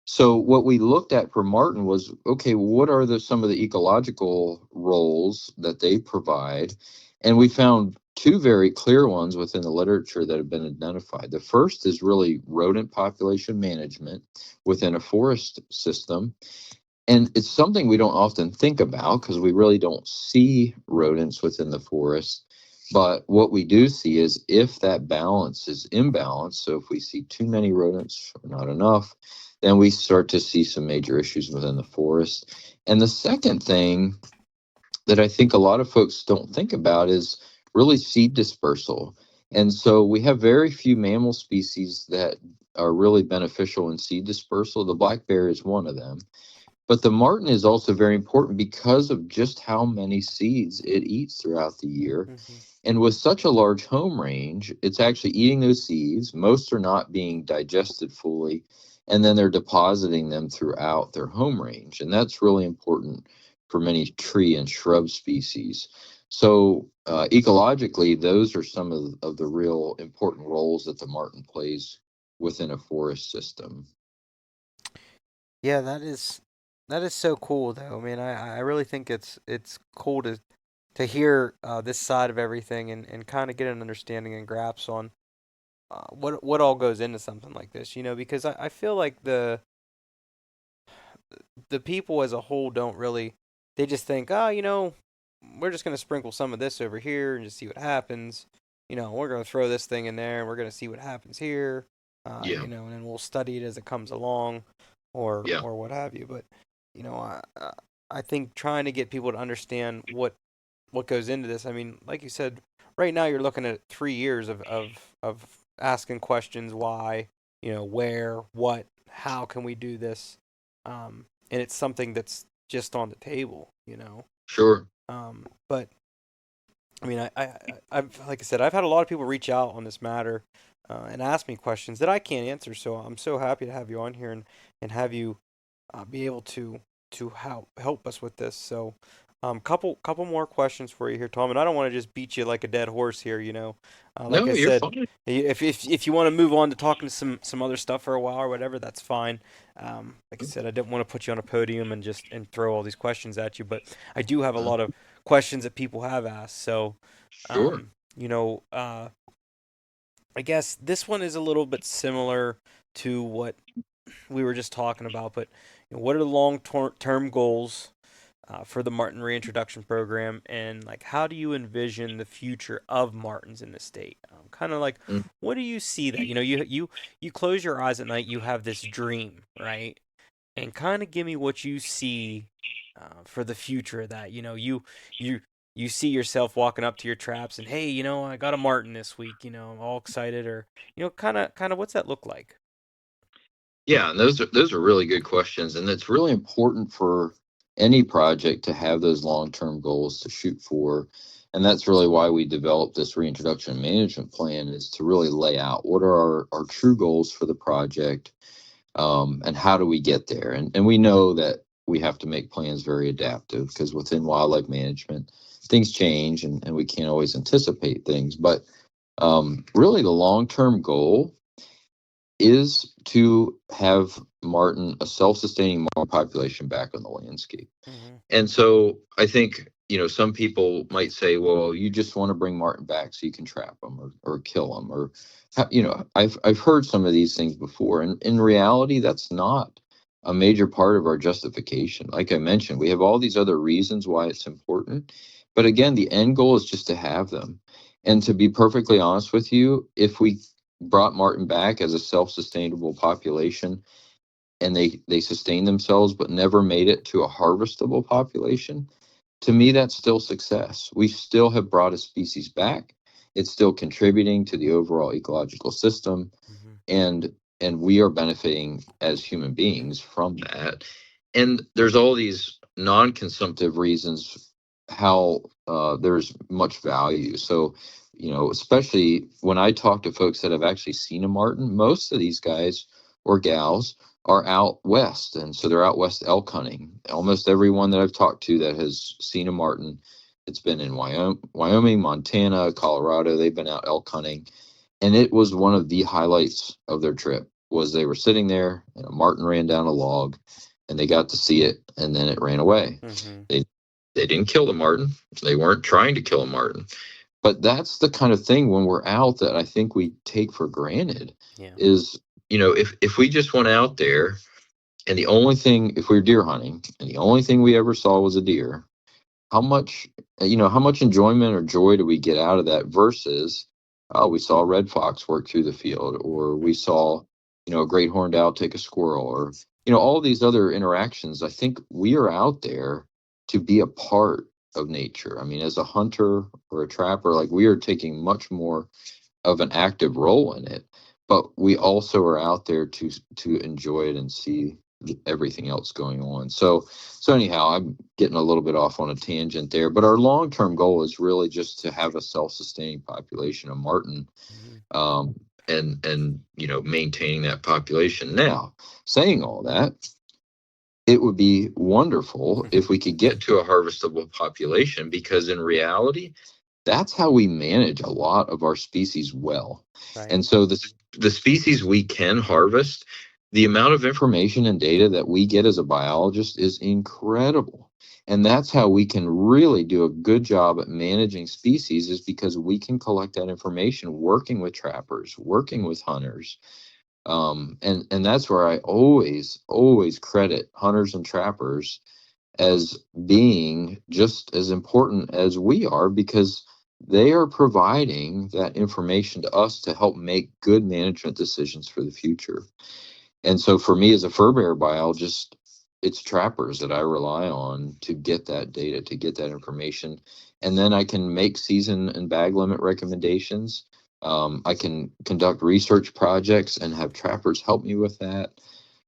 So what we looked at for marten was, okay, what are some of the ecological roles that they provide? And we found two very clear ones within the literature that have been identified. The first is really rodent population management within a forest system. And it's something we don't often think about because we really don't see rodents within the forest. But what we do see is if that balance is imbalanced, so if we see too many rodents or not enough, then we start to see some major issues within the forest. And the second thing that I think a lot of folks don't think about is really seed dispersal. And so we have very few mammal species that are really beneficial in seed dispersal. The black bear is one of them. But the marten is also very important because of just how many seeds it eats throughout the year. Mm-hmm. And with such a large home range, it's actually eating those seeds. Most are not being digested fully, and then they're depositing them throughout their home range. And that's really important for many tree and shrub species. So ecologically, those are some of the real important roles that the marten plays within a forest system. Yeah, that is so cool though. I mean, I really think it's cool to hear this side of everything and kind of get an understanding and grasp on what all goes into something like this, because I feel like the people as a whole don't really, they just think, oh, we're just gonna sprinkle some of this over here and just see what happens. We're gonna throw this thing in there and we're gonna see what happens here. Yeah, And then we'll study it as it comes along, or yeah. or what have you. But you know, I think trying to get people to understand what goes into this. I mean, like you said, right now you're looking at 3 years of asking questions, why, where, what, how can we do this, and it's something that's just on the table. Sure. But I mean, I've like I said, I've had a lot of people reach out on this matter and ask me questions that I can't answer. So I'm so happy to have you on here and have you be able to help us with this. So, couple more questions for you here, Tom. And I don't want to just beat you like a dead horse here. Like No, I you're said, fine. if you want to move on to talking to some other stuff for a while or whatever, that's fine. Like I said, I didn't want to put you on a podium and throw all these questions at you, but I do have a Uh, lot of questions that people have asked. So, sure. you know, I guess this one is a little bit similar to what we were just talking about, but what are the long-term goals for the Marten reintroduction program, and like how do you envision the future of Martens in the state? Kind of like, Mm. what do you see that you close your eyes at night, you have this dream, right? And kind of give me what you see for the future of that. You you see yourself walking up to your traps and, hey, I got a Marten this week. I'm all excited, or kind of what's that look like? Yeah, and those are really good questions, and it's really important for any project to have those long-term goals to shoot for. And that's really why we developed this reintroduction management plan, is to really lay out what are our true goals for the project, and how do we get there. And we know that we have to make plans very adaptive, because within wildlife management, things change, and we can't always anticipate things. But really, the long-term goal is to have marten, a self-sustaining marten population, back on the landscape. Mm-hmm. And so I think, some people might say, well, you just want to bring marten back so you can trap them, or kill them, or, I've heard some of these things before. And in reality, that's not a major part of our justification. Like I mentioned, we have all these other reasons why it's important. But again, the end goal is just to have them. And to be perfectly honest with you, if we brought marten back as a self-sustainable population, and they sustained themselves but never made it to a harvestable population, to me that's still success. We still have brought a species back. It's still contributing to the overall ecological system, Mm-hmm. and we are benefiting as human beings from that. And there's all these non-consumptive reasons how there's much value. So, especially when I talk to folks that have actually seen a marten, most of these guys or gals are out west, and so they're out west elk hunting. Almost everyone that I've talked to that has seen a marten, it's been in Wyoming, Montana, Colorado. They've been out elk hunting, and it was one of the highlights of their trip. Was they were sitting there and a marten ran down a log, and they got to see it, and then it ran away. Mm-hmm. They didn't kill the marten. They weren't trying to kill a marten. But that's the kind of thing when we're out that I think we take for granted. Yeah. Is, if we just went out there, and the only thing, if we were deer hunting and the only thing we ever saw was a deer, how much enjoyment or joy do we get out of that, versus, oh, we saw a red fox work through the field, or Mm-hmm. we saw, a great horned owl take a squirrel, or, all these other interactions. I think we are out there to be a part of nature. I mean, as a hunter or a trapper, like, we are taking much more of an active role in it, but we also are out there to enjoy it and see everything else going on. So anyhow, I'm getting a little bit off on a tangent there, but our long-term goal is really just to have a self-sustaining population of marten, Mm-hmm. and maintaining that population. Now, saying all that, it would be wonderful if we could get to a harvestable population, because in reality, that's how we manage a lot of our species well. Right. And so the species we can harvest, the amount of information and data that we get as a biologist is incredible. And that's how we can really do a good job at managing species, is because we can collect that information working with trappers, working with hunters. And that's where I always credit hunters and trappers as being just as important as we are, because they are providing that information to us to help make good management decisions for the future. And so for me as a fur bearer biologist, it's trappers that I rely on to get that data, to get that information. And then I can make season and bag limit recommendations. I can conduct research projects and have trappers help me with that.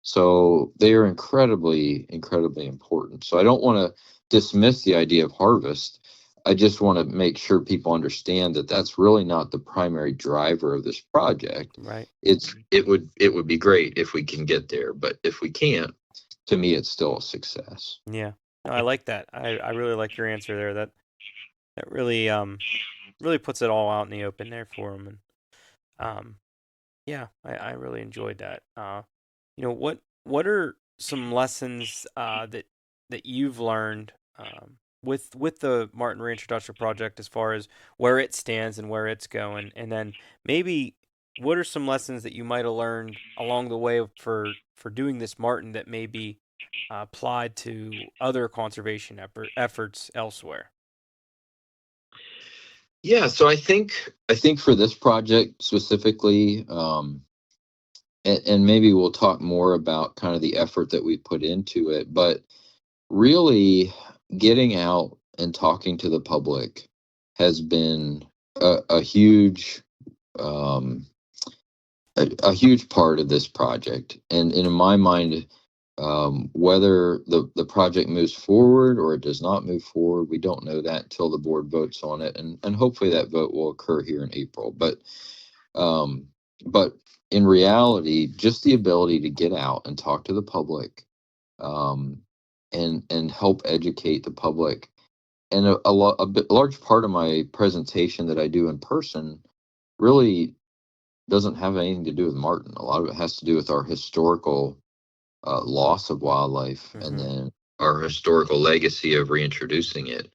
So they are incredibly important. So I don't want to dismiss the idea of harvest. I just want to make sure people understand that that's really not the primary driver of this project. Right. It would be great if we can get there, but if we can't, to me, it's still a success. Yeah. No, I like that. I really like your answer there. That really puts it all out in the open there for them. And yeah, I really enjoyed that. What are some lessons that you've learned with the Marten Reintroduction Project, as far as where it stands and where it's going, and then maybe what are some lessons that you might have learned along the way for doing this Marten that may be applied to other conservation efforts elsewhere? Yeah, so I think for this project specifically, and maybe we'll talk more about kind of the effort that we put into it, but really getting out and talking to the public has been a huge um, a huge part of this project. And in my mind, whether the project moves forward or it does not move forward, we don't know that until the board votes on it, and hopefully that vote will occur here in April. Um, but in reality, just the ability to get out and talk to the public, um, and help educate the public. And a large part of my presentation that I do in person really doesn't have anything to do with Marten. A lot of it has to do with our historical loss of wildlife, and Mm-hmm. then our historical legacy of reintroducing it.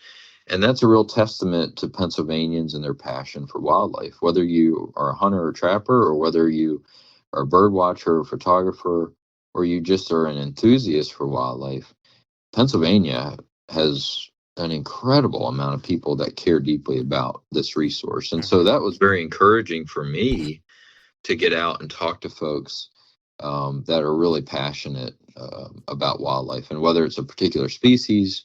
And that's a real testament to Pennsylvanians and their passion for wildlife. Whether you are a hunter or trapper, or whether you are a bird watcher or photographer, or you just are an enthusiast for wildlife, Pennsylvania has an incredible amount of people that care deeply about this resource. And so Mm-hmm. that was very encouraging for me to get out and talk to folks that are really passionate about wildlife, and whether it's a particular species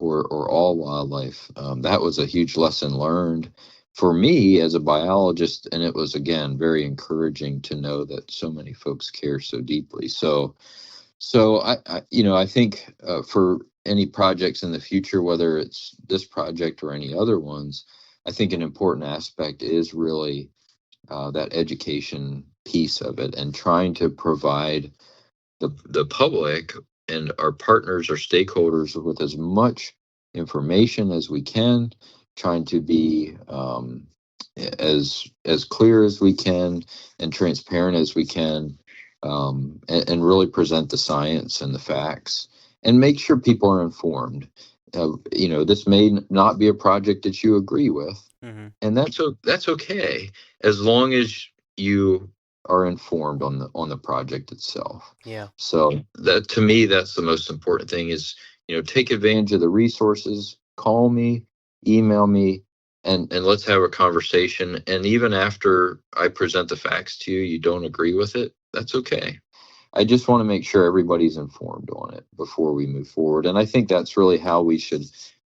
or all wildlife. That was a huge lesson learned for me as a biologist, and it was again very encouraging to know that so many folks care so deeply. So I think for any projects in the future, whether it's this project or any other ones, I think an important aspect is really that education piece of it, and trying to provide the public and our partners or stakeholders with as much information as we can, trying to be as clear as we can and transparent as we can, and really present the science and the facts, and make sure people are informed. This may not be a project that you agree with, Mm-hmm. and that's okay, as long as you are informed on the project itself. Yeah. So that, to me, that's the most important thing, is take advantage of the resources. Call me, email me, and let's have a conversation. And even after I present the facts to you, you don't agree with it, that's okay. I just want to make sure everybody's informed on it before we move forward. And I think that's really how we should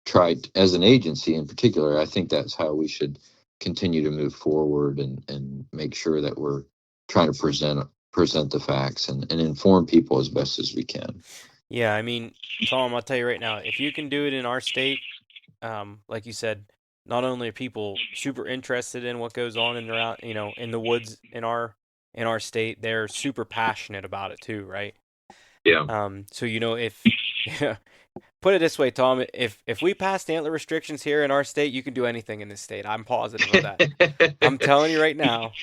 try, as an agency in particular. I think that's how we should continue to move forward, and make sure that we're trying to present the facts, and inform people as best as we can. Yeah, I mean, Tom, I'll tell you right now, if you can do it in our state, like you said, not only are people super interested in what goes on in around, in the woods in our state, they're super passionate about it too, right? Yeah. So if put it this way, Tom, if we passed antler restrictions here in our state, you can do anything in this state. I'm positive of that. I'm telling you right now.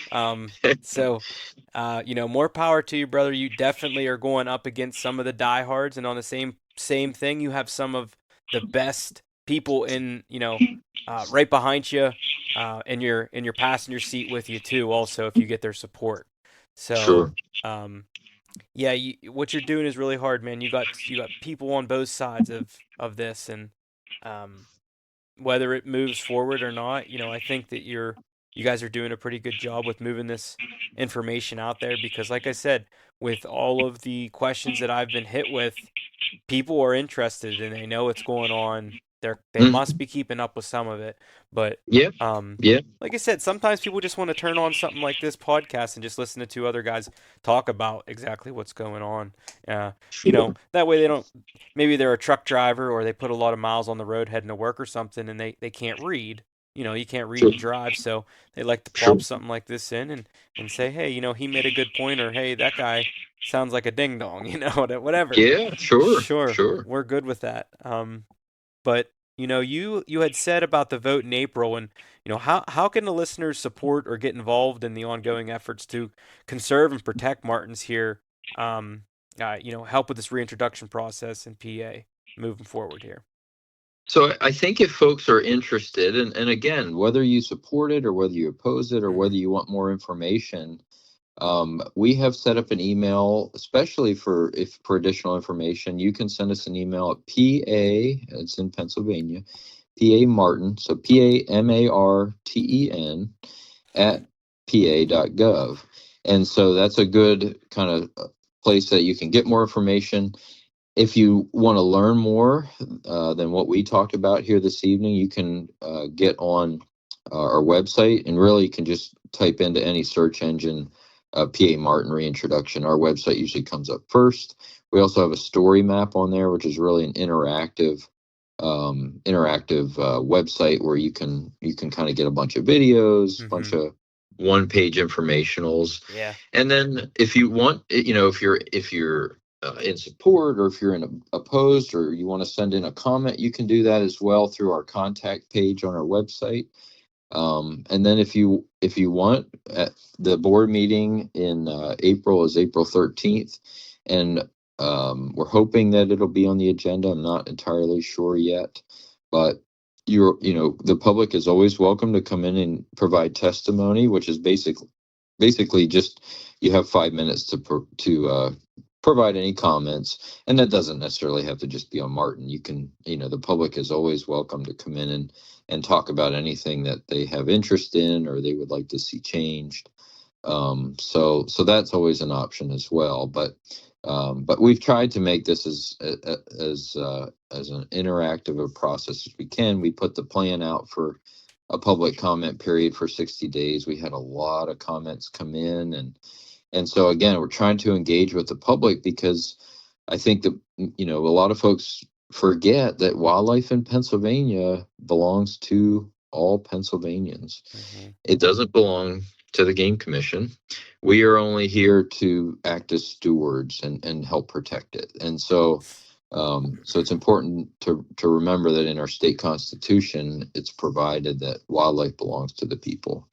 More power to you, brother. You definitely are going up against some of the diehards, and on the same thing, you have some of the best people right behind you, in your passenger seat with you too. Also, if you get their support. So, Sure. um, yeah, what you're doing is really hard, man. You got people on both sides of this, and um, whether it moves forward or not, I think that you guys are doing a pretty good job with moving this information out there because, like I said, with all of the questions that I've been hit with, people are interested and they know what's going on. They must Mhm. be keeping up with some of it, but Yeah. um, Yeah. like I said, sometimes people just want to turn on something like this podcast and just listen to two other guys talk about exactly what's going on. Sure. That way they don't. Maybe they're a truck driver or they put a lot of miles on the road heading to work or something, and they can't read. You can't read Sure. and drive, so they like to Sure. plop something like this in and say, hey, he made a good point, or hey, that guy sounds like a ding dong, whatever. Yeah. Sure. Sure, Sure. we're good with that. But you had said about the vote in April, and how can the listeners support or get involved in the ongoing efforts to conserve and protect martens here? Help with this reintroduction process in PA moving forward here. So I think if folks are interested, and again, whether you support it or whether you oppose it or Mm-hmm. whether you want more information, we have set up an email, especially for additional information. You can send us an email at PA, it's in Pennsylvania, PA Marten, so PAMARTEN at pa.gov. And so that's a good kind of place that you can get more information. If you want to learn more than what we talked about here this evening, you can get on our website, and really you can just type into any search engine PA Marten reintroduction. Our website usually comes up first. We also have a story map on there, which is really an interactive website where you can kind of get a bunch of videos, Mm-hmm. bunch of one-page informationals. Yeah. And then if you want, if you're in support, or if you're opposed, or you want to send in a comment, you can do that as well through our contact page on our website. And then if you want, at the board meeting in April is April 13th, and we're hoping that it'll be on the agenda. I'm not entirely sure yet, but the public is always welcome to come in and provide testimony, which is basically just you have 5 minutes to provide any comments, and that doesn't necessarily have to just be on Marten. The public is always welcome to come in and talk about anything that they have interest in or they would like to see changed. So that's always an option as well. But we've tried to make this as an interactive a process as we can. We put the plan out for a public comment period for 60 days. We had a lot of comments come in, and so again, we're trying to engage with the public, because I think that a lot of folks forget that wildlife in Pennsylvania belongs to all Pennsylvanians. Mm-hmm. It doesn't belong to the Game Commission. We are only here to act as stewards and help protect it. And so it's important to remember that in our state constitution, it's provided that wildlife belongs to the people.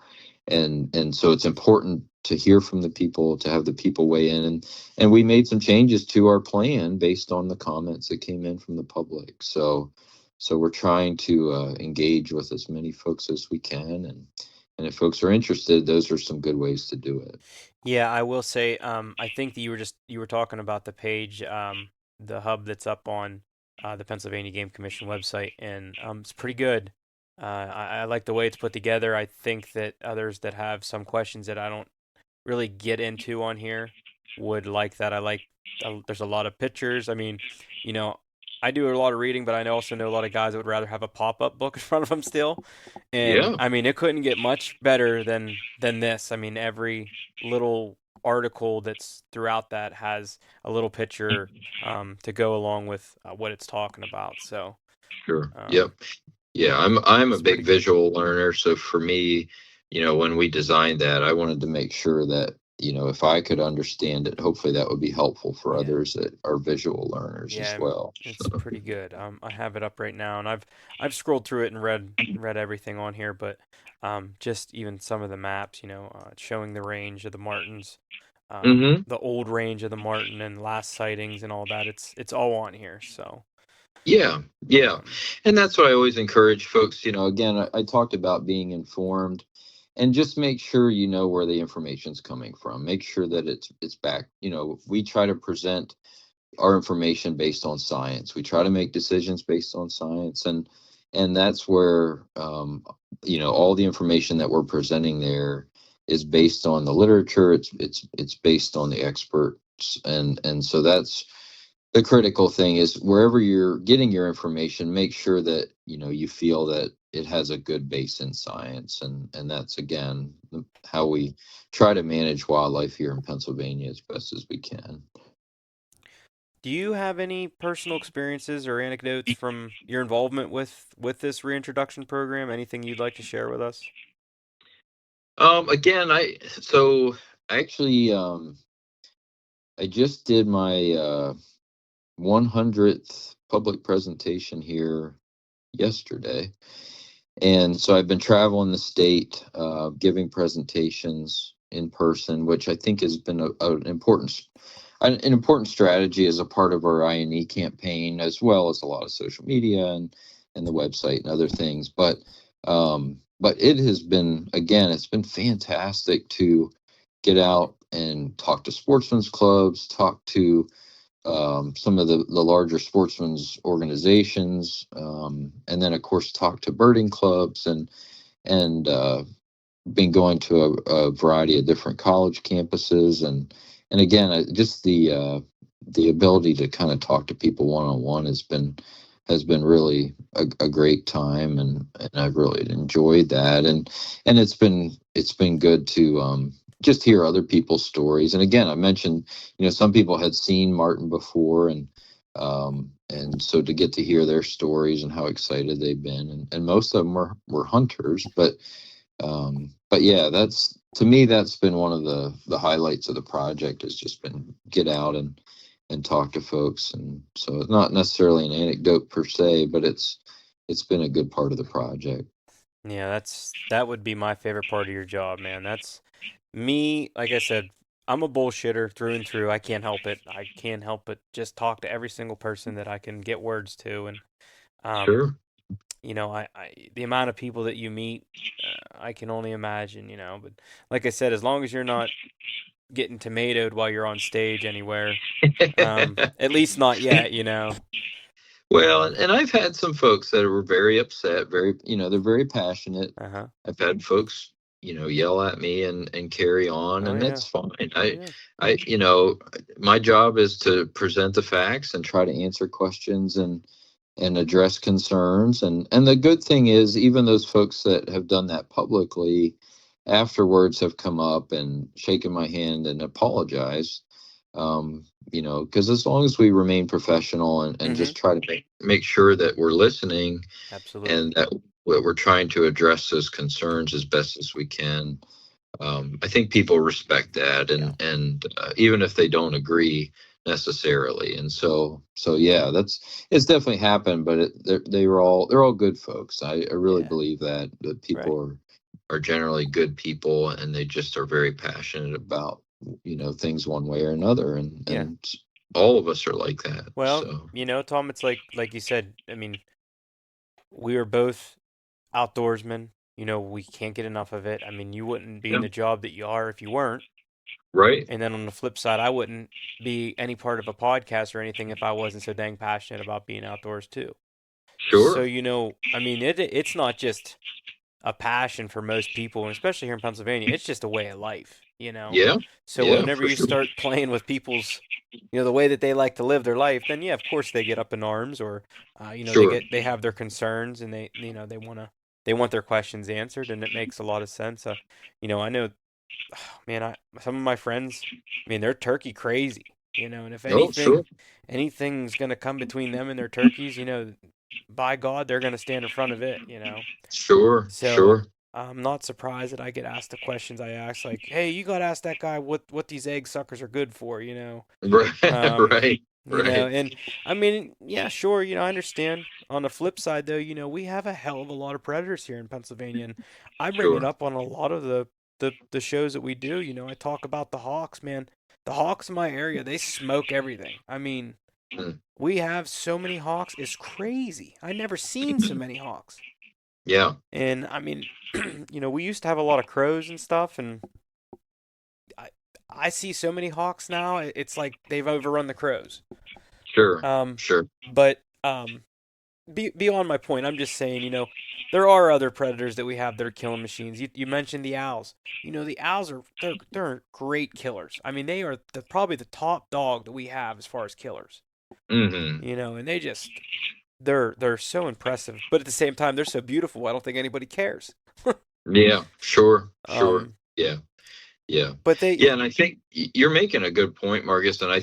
And so it's important to hear from the people, to have the people weigh in, and we made some changes to our plan based on the comments that came in from the public. So we're trying to engage with as many folks as we can, and if folks are interested, those are some good ways to do it. Yeah, I will say, I think that you were talking about the page, the hub that's up on the Pennsylvania Game Commission website, and it's pretty good. I like the way it's put together. I think that others that have some questions that I don't really get into on here would like that. There's a lot of pictures. I mean, you know, I do a lot of reading, but I also know a lot of guys that would rather have a pop-up book in front of them still. And Yeah, I mean, it couldn't get much better than this. I mean, every little article that's throughout that has a little picture to go along with what it's talking about. So sure. Yep. um, Yeah, I'm a it's pretty big good. visual learner, so for me, when we designed that, I wanted to make sure that if I could understand it, hopefully that would be helpful for Yeah. others that are visual learners as Yeah, well. it's So, pretty good. I have it up right now, and I've scrolled through it and read everything on here, but just even some of the maps, showing the range of the martens, hmm the old range of the marten and last sightings and all that. It's all on here. So, yeah, yeah. um, And that's what I always encourage folks. Again, I talked about being informed, and just make sure you know where the information's coming from. Make sure that it's back. We try to present our information based on science. We try to make decisions based on science, and that's where all the information that we're presenting there is based on the literature. It's based on the experts, and so that's the critical thing is wherever you're getting your information, make sure that you feel that it has a good base in science, and that's again how we try to manage wildlife here in Pennsylvania as best as we can. do you have any personal experiences or anecdotes from your involvement with this reintroduction program? Anything you'd like to share with us? Again, so actually I just did my 100th public presentation here yesterday. And so I've been traveling the state, giving presentations in person, which I think has been an important strategy as a part of our INE campaign, as well as a lot of social media and the website and other things. But it has been, again, it's been fantastic to get out and talk to sportsmen's clubs, talk to some of the larger sportsmen's organizations, and then of course talk to birding clubs and been going to a variety of different college campuses, and again just the ability to kind of talk to people one on one has been really a great time, and I've really enjoyed that, and it's been good to just hear other people's stories. And again, I mentioned some people had seen Martin before, and so to get to hear their stories and how excited they've been, and most of them were hunters, but yeah, that's to me that's been one of the highlights of the project, has just been get out and talk to folks. And so it's not necessarily an anecdote per se, but it's been a good part of the project. Yeah, that would be my favorite part of your job, man. That's me. Like I said, I'm a bullshitter through and through. I can't help it. I can't help but just talk to every single person that I can get words to, and um, Sure. the amount of people that you meet, I can only imagine, But like I said, as long as you're not getting tomatoed while you're on stage anywhere, at least not yet. Well, Um, and I've had some folks that were very upset, they're very passionate. uh-huh. I've had folks, yell at me and carry on, Oh and yeah. that's fine. Oh yeah. My job is to present the facts and try to answer questions and address concerns. And the good thing is, even those folks that have done that publicly afterwards have come up and shaken my hand and apologized. Because as long as we remain professional and Mm-hmm. just try to make sure that we're listening Absolutely. and that we're trying to address those concerns as best as we can, I think people respect that, Yeah. and even if they don't agree necessarily. And so yeah, it's definitely happened, but they're all good folks. I really Yeah. believe that Right. people are generally good people, and they just are very passionate about things one way or another, and Yeah. and all of us are like that. Well, So Tom, it's like you said. I mean, we are both outdoorsmen. We can't get enough of it. I mean, you wouldn't be in yeah, the job that you are if you weren't. right, And then on the flip side, I wouldn't be any part of a podcast or anything if I wasn't so dang passionate about being outdoors too. So, sure, I mean, it's not just a passion for most people, and especially here in Pennsylvania, it's just a way of life. yeah, So yeah, whenever for you sure, start playing with people's, the way that they like to live their life, then yeah, of course they get up in arms, or, sure. they have their concerns, and they want their questions answered, and it makes a lot of sense. I know, man, some of my friends, I mean, they're turkey crazy, and if Oh, sure, anything's gonna come between them and their turkeys, by God, they're gonna stand in front of it. sure, So, sure. I'm not surprised that I get asked the questions I ask, like, "Hey, you got to ask that guy what these egg suckers are good for," you know. Right, Um, right, right. and I mean, yeah, sure, I understand. On the flip side, though, we have a hell of a lot of predators here in Pennsylvania, and I bring it Sure. up on a lot of the shows that we do. I talk about the hawks, man. The hawks in my area, they smoke everything. I mean, Mm. we have so many hawks, it's crazy. I never seen so many hawks. Yeah, And I mean, we used to have a lot of crows and stuff, and I I see so many hawks now. It's like they've overrun the crows. sure, Um, sure. but beyond my point, I'm just saying, there are other predators that we have that are killing machines. You mentioned the owls. The owls they're great killers. I mean, they are probably the top dog that we have as far as killers. Hmm. And they're so impressive, but at the same time, they're so beautiful. I don't think anybody cares. Yeah, sure, sure. Um, Yeah, yeah, but they, yeah. And I think you're making a good point, Marcus. And I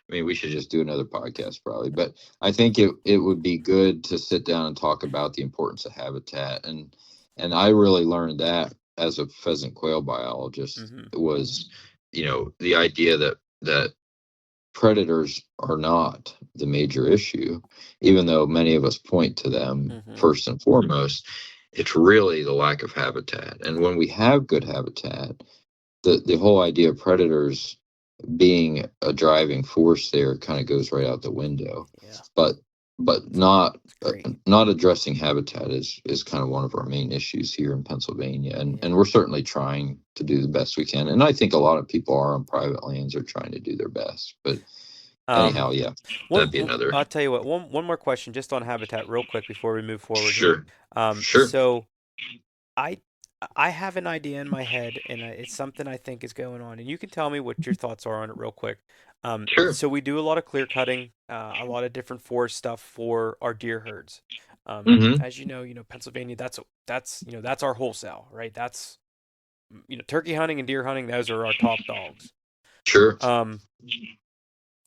mean, we should just do another podcast probably, but I think it would be good to sit down and talk about the importance of habitat. And I really learned that as a pheasant quail biologist hmm was, the idea that predators are not the major issue, even though many of us point to them hmm first and foremost. It's really the lack of habitat. And when we have good habitat, the whole idea of predators being a driving force there kind of goes right out the window. yeah, But not it's great. not addressing habitat is kind of one of our main issues here in Pennsylvania, and Yeah. we're certainly trying to do the best we can. And I think a lot of people are on private lands are trying to do their best. But Um, anyhow, yeah, one, that'd be another. I'll tell you what. One more question, just on habitat, real quick, before we move forward here. Sure, sure, So I I have an idea in my head, and it's something I think is going on, and you can tell me what your thoughts are on it real quick. sure. So we do a lot of clear cutting, a lot of different forest stuff for our deer herds. Hmm. As Pennsylvania, that's our wholesale, right? That's turkey hunting and deer hunting; those are our top dogs. Sure. Um,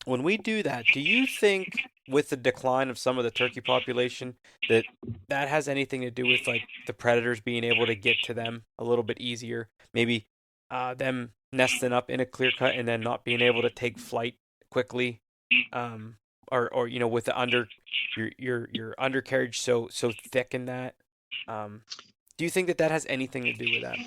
when we do that, do you think with the decline of some of the turkey population that that has anything to do with like the predators being able to get to them a little bit easier? Maybe them nesting up in a clear cut and then not being able to take flight quickly, um, or with the your undercarriage so thick in that. Um, do you think that that has anything to do with that?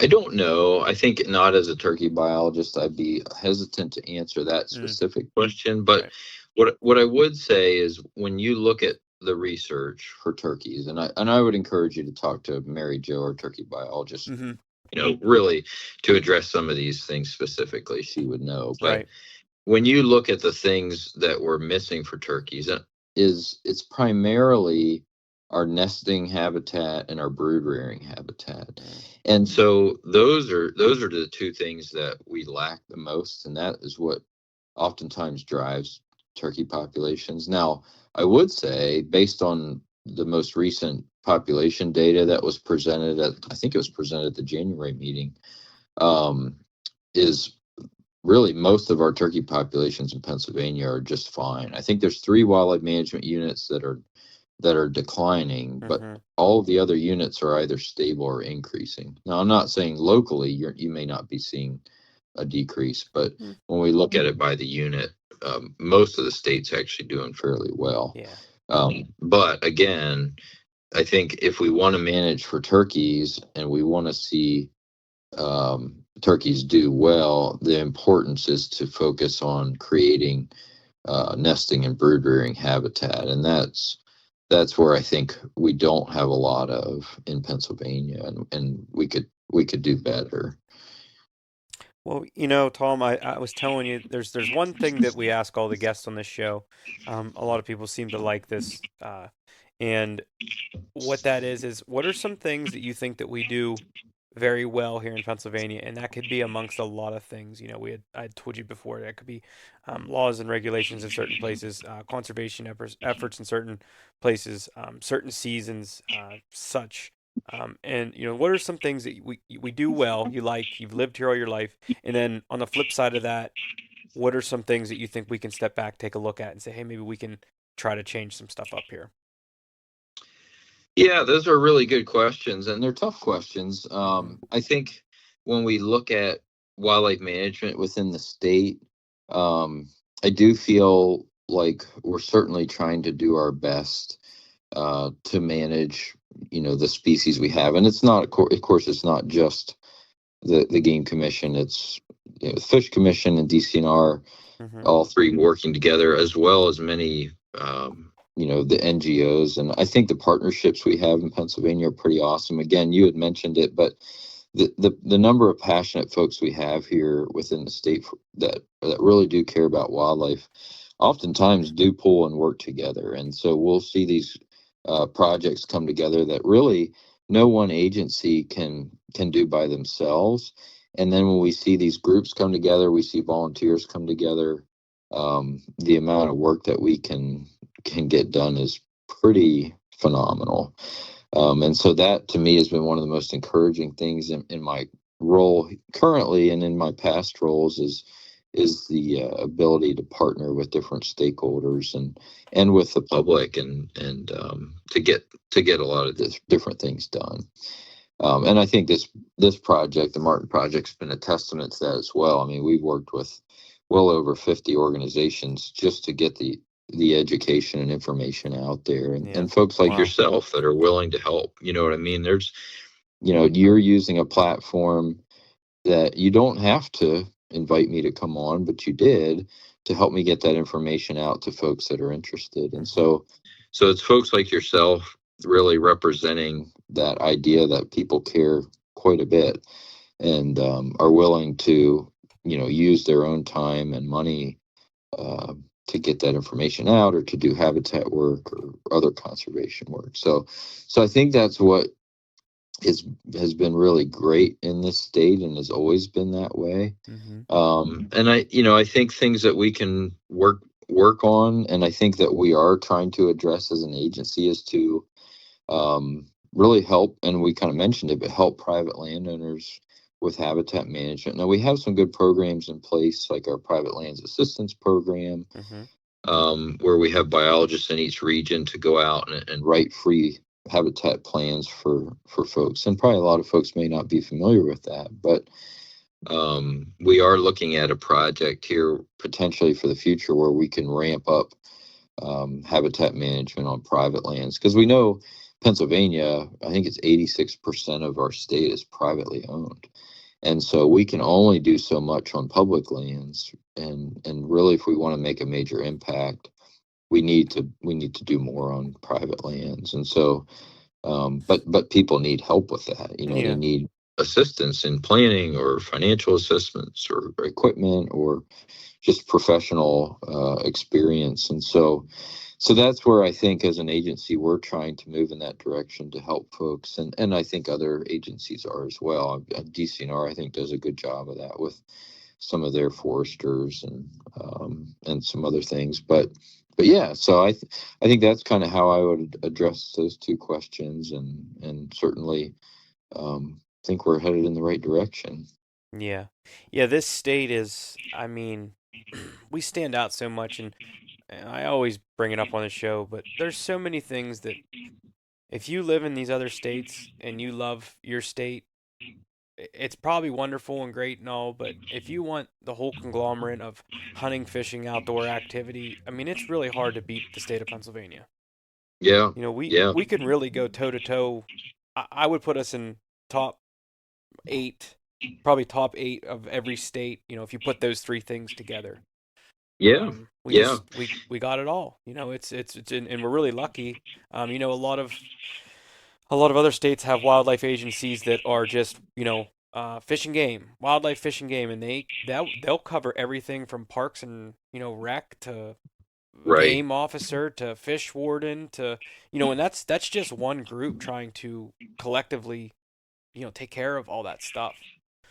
I don't know. I think not as a turkey biologist, I'd be hesitant to answer that Mm, specific question. But right. what I would say is when you look at the research for turkeys, and I would encourage you to talk to Mary Jo, our turkey biologist, Mm-hmm. really to address some of these things specifically, she would know. But Right. when you look at the things that we're missing for turkeys, it's primarily our nesting habitat and our brood rearing habitat. Mm, And so those are the two things that we lack the most, and that is what oftentimes drives turkey populations. Now, I would say based on the most recent population data that was presented at, I think it was presented at the January meeting, um, is really most of our turkey populations in Pennsylvania are just fine. I think there's 3 wildlife management units that are declining, but Mm-hmm. all the other units are either stable or increasing. Now, I'm not saying locally you may not be seeing a decrease, but Mm, when we look at it by the unit, most of the state's actually doing fairly well. yeah. But again, I think if we want to manage for turkeys and we want to see turkeys do well, the importance is to focus on creating nesting and brood rearing habitat, and that's where I think we don't have a lot of in Pennsylvania, and we could do better. Well, Tom, I was telling you, there's one thing that we ask all the guests on this show. A lot of people seem to like this, and what that is what are some things that you think that we do very well here in Pennsylvania? And that could be amongst a lot of things. I told you before that could be laws and regulations in certain places, conservation efforts in certain places, certain seasons, such. And what are some things that we do well? You've lived here all your life, and then on the flip side of that, what are some things that you think we can step back, take a look at, and say, hey, maybe we can try to change some stuff up here? Yeah, those are really good questions, and they're tough questions. I think when we look at wildlife management within the state, I do feel like we're certainly trying to do our best to manage, the species we have, and it's not, of course, it's not just the Game Commission. It's the Fish Commission and DCNR, Mm-hmm. all three working together, as well as many, the NGOs. And I think the partnerships we have in Pennsylvania are pretty awesome. Again, you had mentioned it, but the number of passionate folks we have here within the state that really do care about wildlife, oftentimes do pull and work together. And so we'll see these projects come together that really no one agency can do by themselves. And then when we see these groups come together, we see volunteers come together. The amount of work that we can get done is pretty phenomenal. And so that to me has been one of the most encouraging things in my role currently, and in my past roles, is the ability to partner with different stakeholders and with the public, and to get a lot of different things done. And I think this project, the Marten Project's been a testament to that as well. I mean, we've worked with well over 50 organizations just to get the education and information out there, and folks like yourself that are willing to help. You know what I mean? There's, you're using a platform that you don't have to invite me to come on, but you did, to help me get that information out to folks that are interested. And so it's folks like yourself really representing that idea that people care quite a bit, and are willing to, use their own time and money to get that information out, or to do habitat work or other conservation work. So I think that's what has been really great in this state, and has always been that way. And I think things that we can work on, and I think that we are trying to address as an agency, is to really help, and we kind of mentioned it, but help private landowners with habitat management. Now, we have some good programs in place, like our private lands assistance program, where we have biologists in each region to go out and write free habitat plans for folks. And probably a lot of folks may not be familiar with that, but we are looking at a project here potentially for the future where we can ramp up habitat management on private lands, because we know Pennsylvania, I think it's 86% of our state is privately owned. And so we can only do so much on public lands, and really, if we want to make a major impact, we need to do more on private lands. And so, but people need help with that. They need assistance in planning, or financial assistance, or equipment, or just professional experience. And so that's where I think, as an agency, we're trying to move in that direction to help folks, and I think other agencies are as well. DCNR, I think, does a good job of that with some of their foresters and some other things. But yeah, so I think that's kind of how I would address those two questions, and certainly think we're headed in the right direction. Yeah. This state is, I mean, we stand out so much, and I always bring it up on the show, but there's so many things that, if you live in these other states and you love your state, it's probably wonderful and great and all, but if you want the whole conglomerate of hunting, fishing, outdoor activity, I mean, it's really hard to beat the state of Pennsylvania. Yeah. We can really go toe to toe. I would put us in top 8, probably top 8 of every state, if you put those three things together. We got it all. It's and we're really lucky. A lot of other states have wildlife agencies that are just, fish and game, wildlife, fish and game, and they'll cover everything from parks and, rec, to game officer, to fish warden, to, and that's just one group trying to collectively, take care of all that stuff.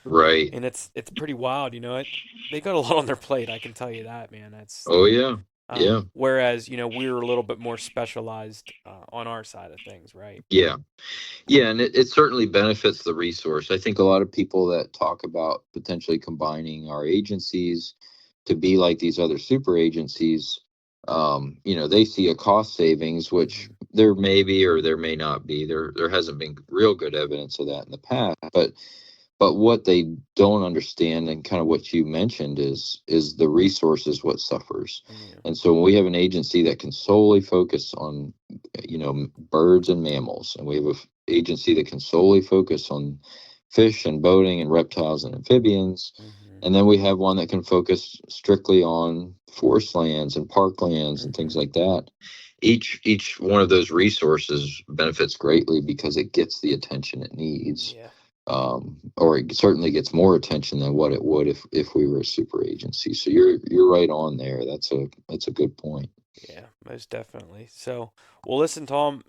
Right. And it's pretty wild, they got a lot on their plate, I can tell you that, man. Oh yeah. Yeah. Whereas, we're a little bit more specialized on our side of things, right? Yeah. Yeah, and it certainly benefits the resource. I think a lot of people that talk about potentially combining our agencies to be like these other super agencies, they see a cost savings, which there may be or there may not be. There hasn't been real good evidence of that in the past, but what they don't understand, and kind of what you mentioned, is the resource is what suffers. Yeah. And so when we have an agency that can solely focus on, birds and mammals, and we have an agency that can solely focus on fish and boating and reptiles and amphibians, Mm-hmm. and then we have one that can focus strictly on forest lands and parklands and things like that. Each one of those resources benefits greatly because it gets the attention it needs. Yeah. Or it certainly gets more attention than what it would if we were a super agency. So you're right on there. That's a good point. Yeah, most definitely. So, well, listen, Tom,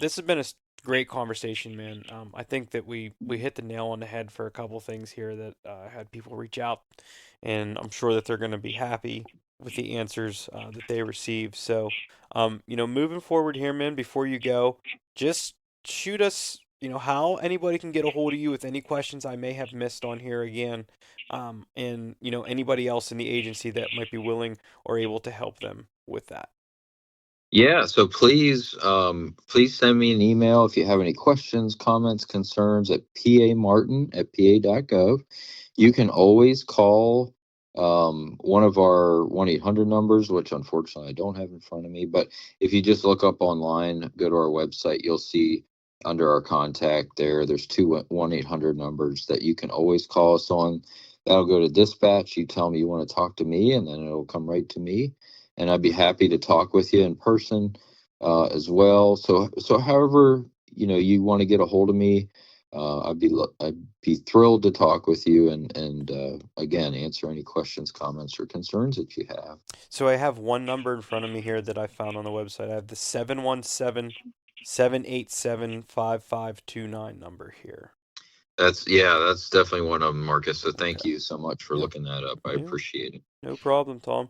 this has been a great conversation, man. I think that we hit the nail on the head for a couple things here that had people reach out, and I'm sure that they're going to be happy with the answers that they receive. So, moving forward here, man, before you go, just shoot us, how anybody can get a hold of you with any questions I may have missed on here again, and, anybody else in the agency that might be willing or able to help them with that. Yeah, so please send me an email if you have any questions, comments, concerns at pamartin@pa.gov. You can always call one of our 1-800 numbers, which unfortunately I don't have in front of me. But if you just look up online, go to our website, you'll see under our contact there's two 1-800 numbers that you can always call us on. That'll go to dispatch. You tell me you want to talk to me, and then it'll come right to me. And I'd be happy to talk with you in person as well. So however you want to get a hold of me, I'd be thrilled to talk with you and again answer any questions, comments, or concerns that you have. So I have one number in front of me here that I found on the website. I have the 717-787-5529 number here. That's definitely one of them, Marcus. So thank Okay. you so much for Yep. looking that up. I Yeah. appreciate it. No problem, Tom.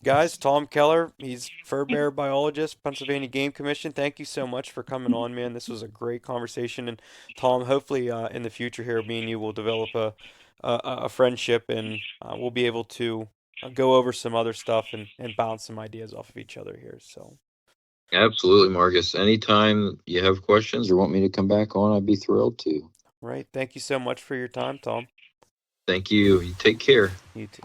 Guys, Tom Keller, he's Furbearer Biologist, Pennsylvania Game Commission. Thank you so much for coming on, man. This was a great conversation. And Tom, hopefully in the future here, me and you will develop a friendship, and we'll be able to go over some other stuff and bounce some ideas off of each other here. So, Absolutely, Marcus. Anytime you have questions or want me to come back on, I'd be thrilled to. right. Thank you so much for your time, Tom. Thank you. You take care. You too.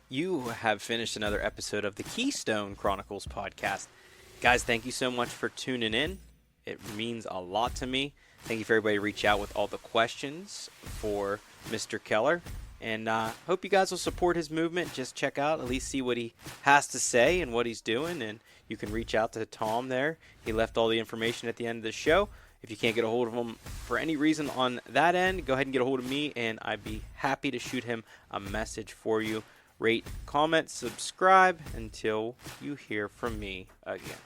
You have finished another episode of the Keystone Chronicles podcast. Guys, thank you so much for tuning in. It means a lot to me. Thank you for everybody to reach out with all the questions for Mr. Keller. And hope you guys will support his movement. Just check out, at least see what he has to say and what he's doing. And you can reach out to Tom there. He left all the information at the end of the show. If you can't get a hold of him for any reason on that end, go ahead and get a hold of me, and I'd be happy to shoot him a message for you. Rate, comment, subscribe until you hear from me again.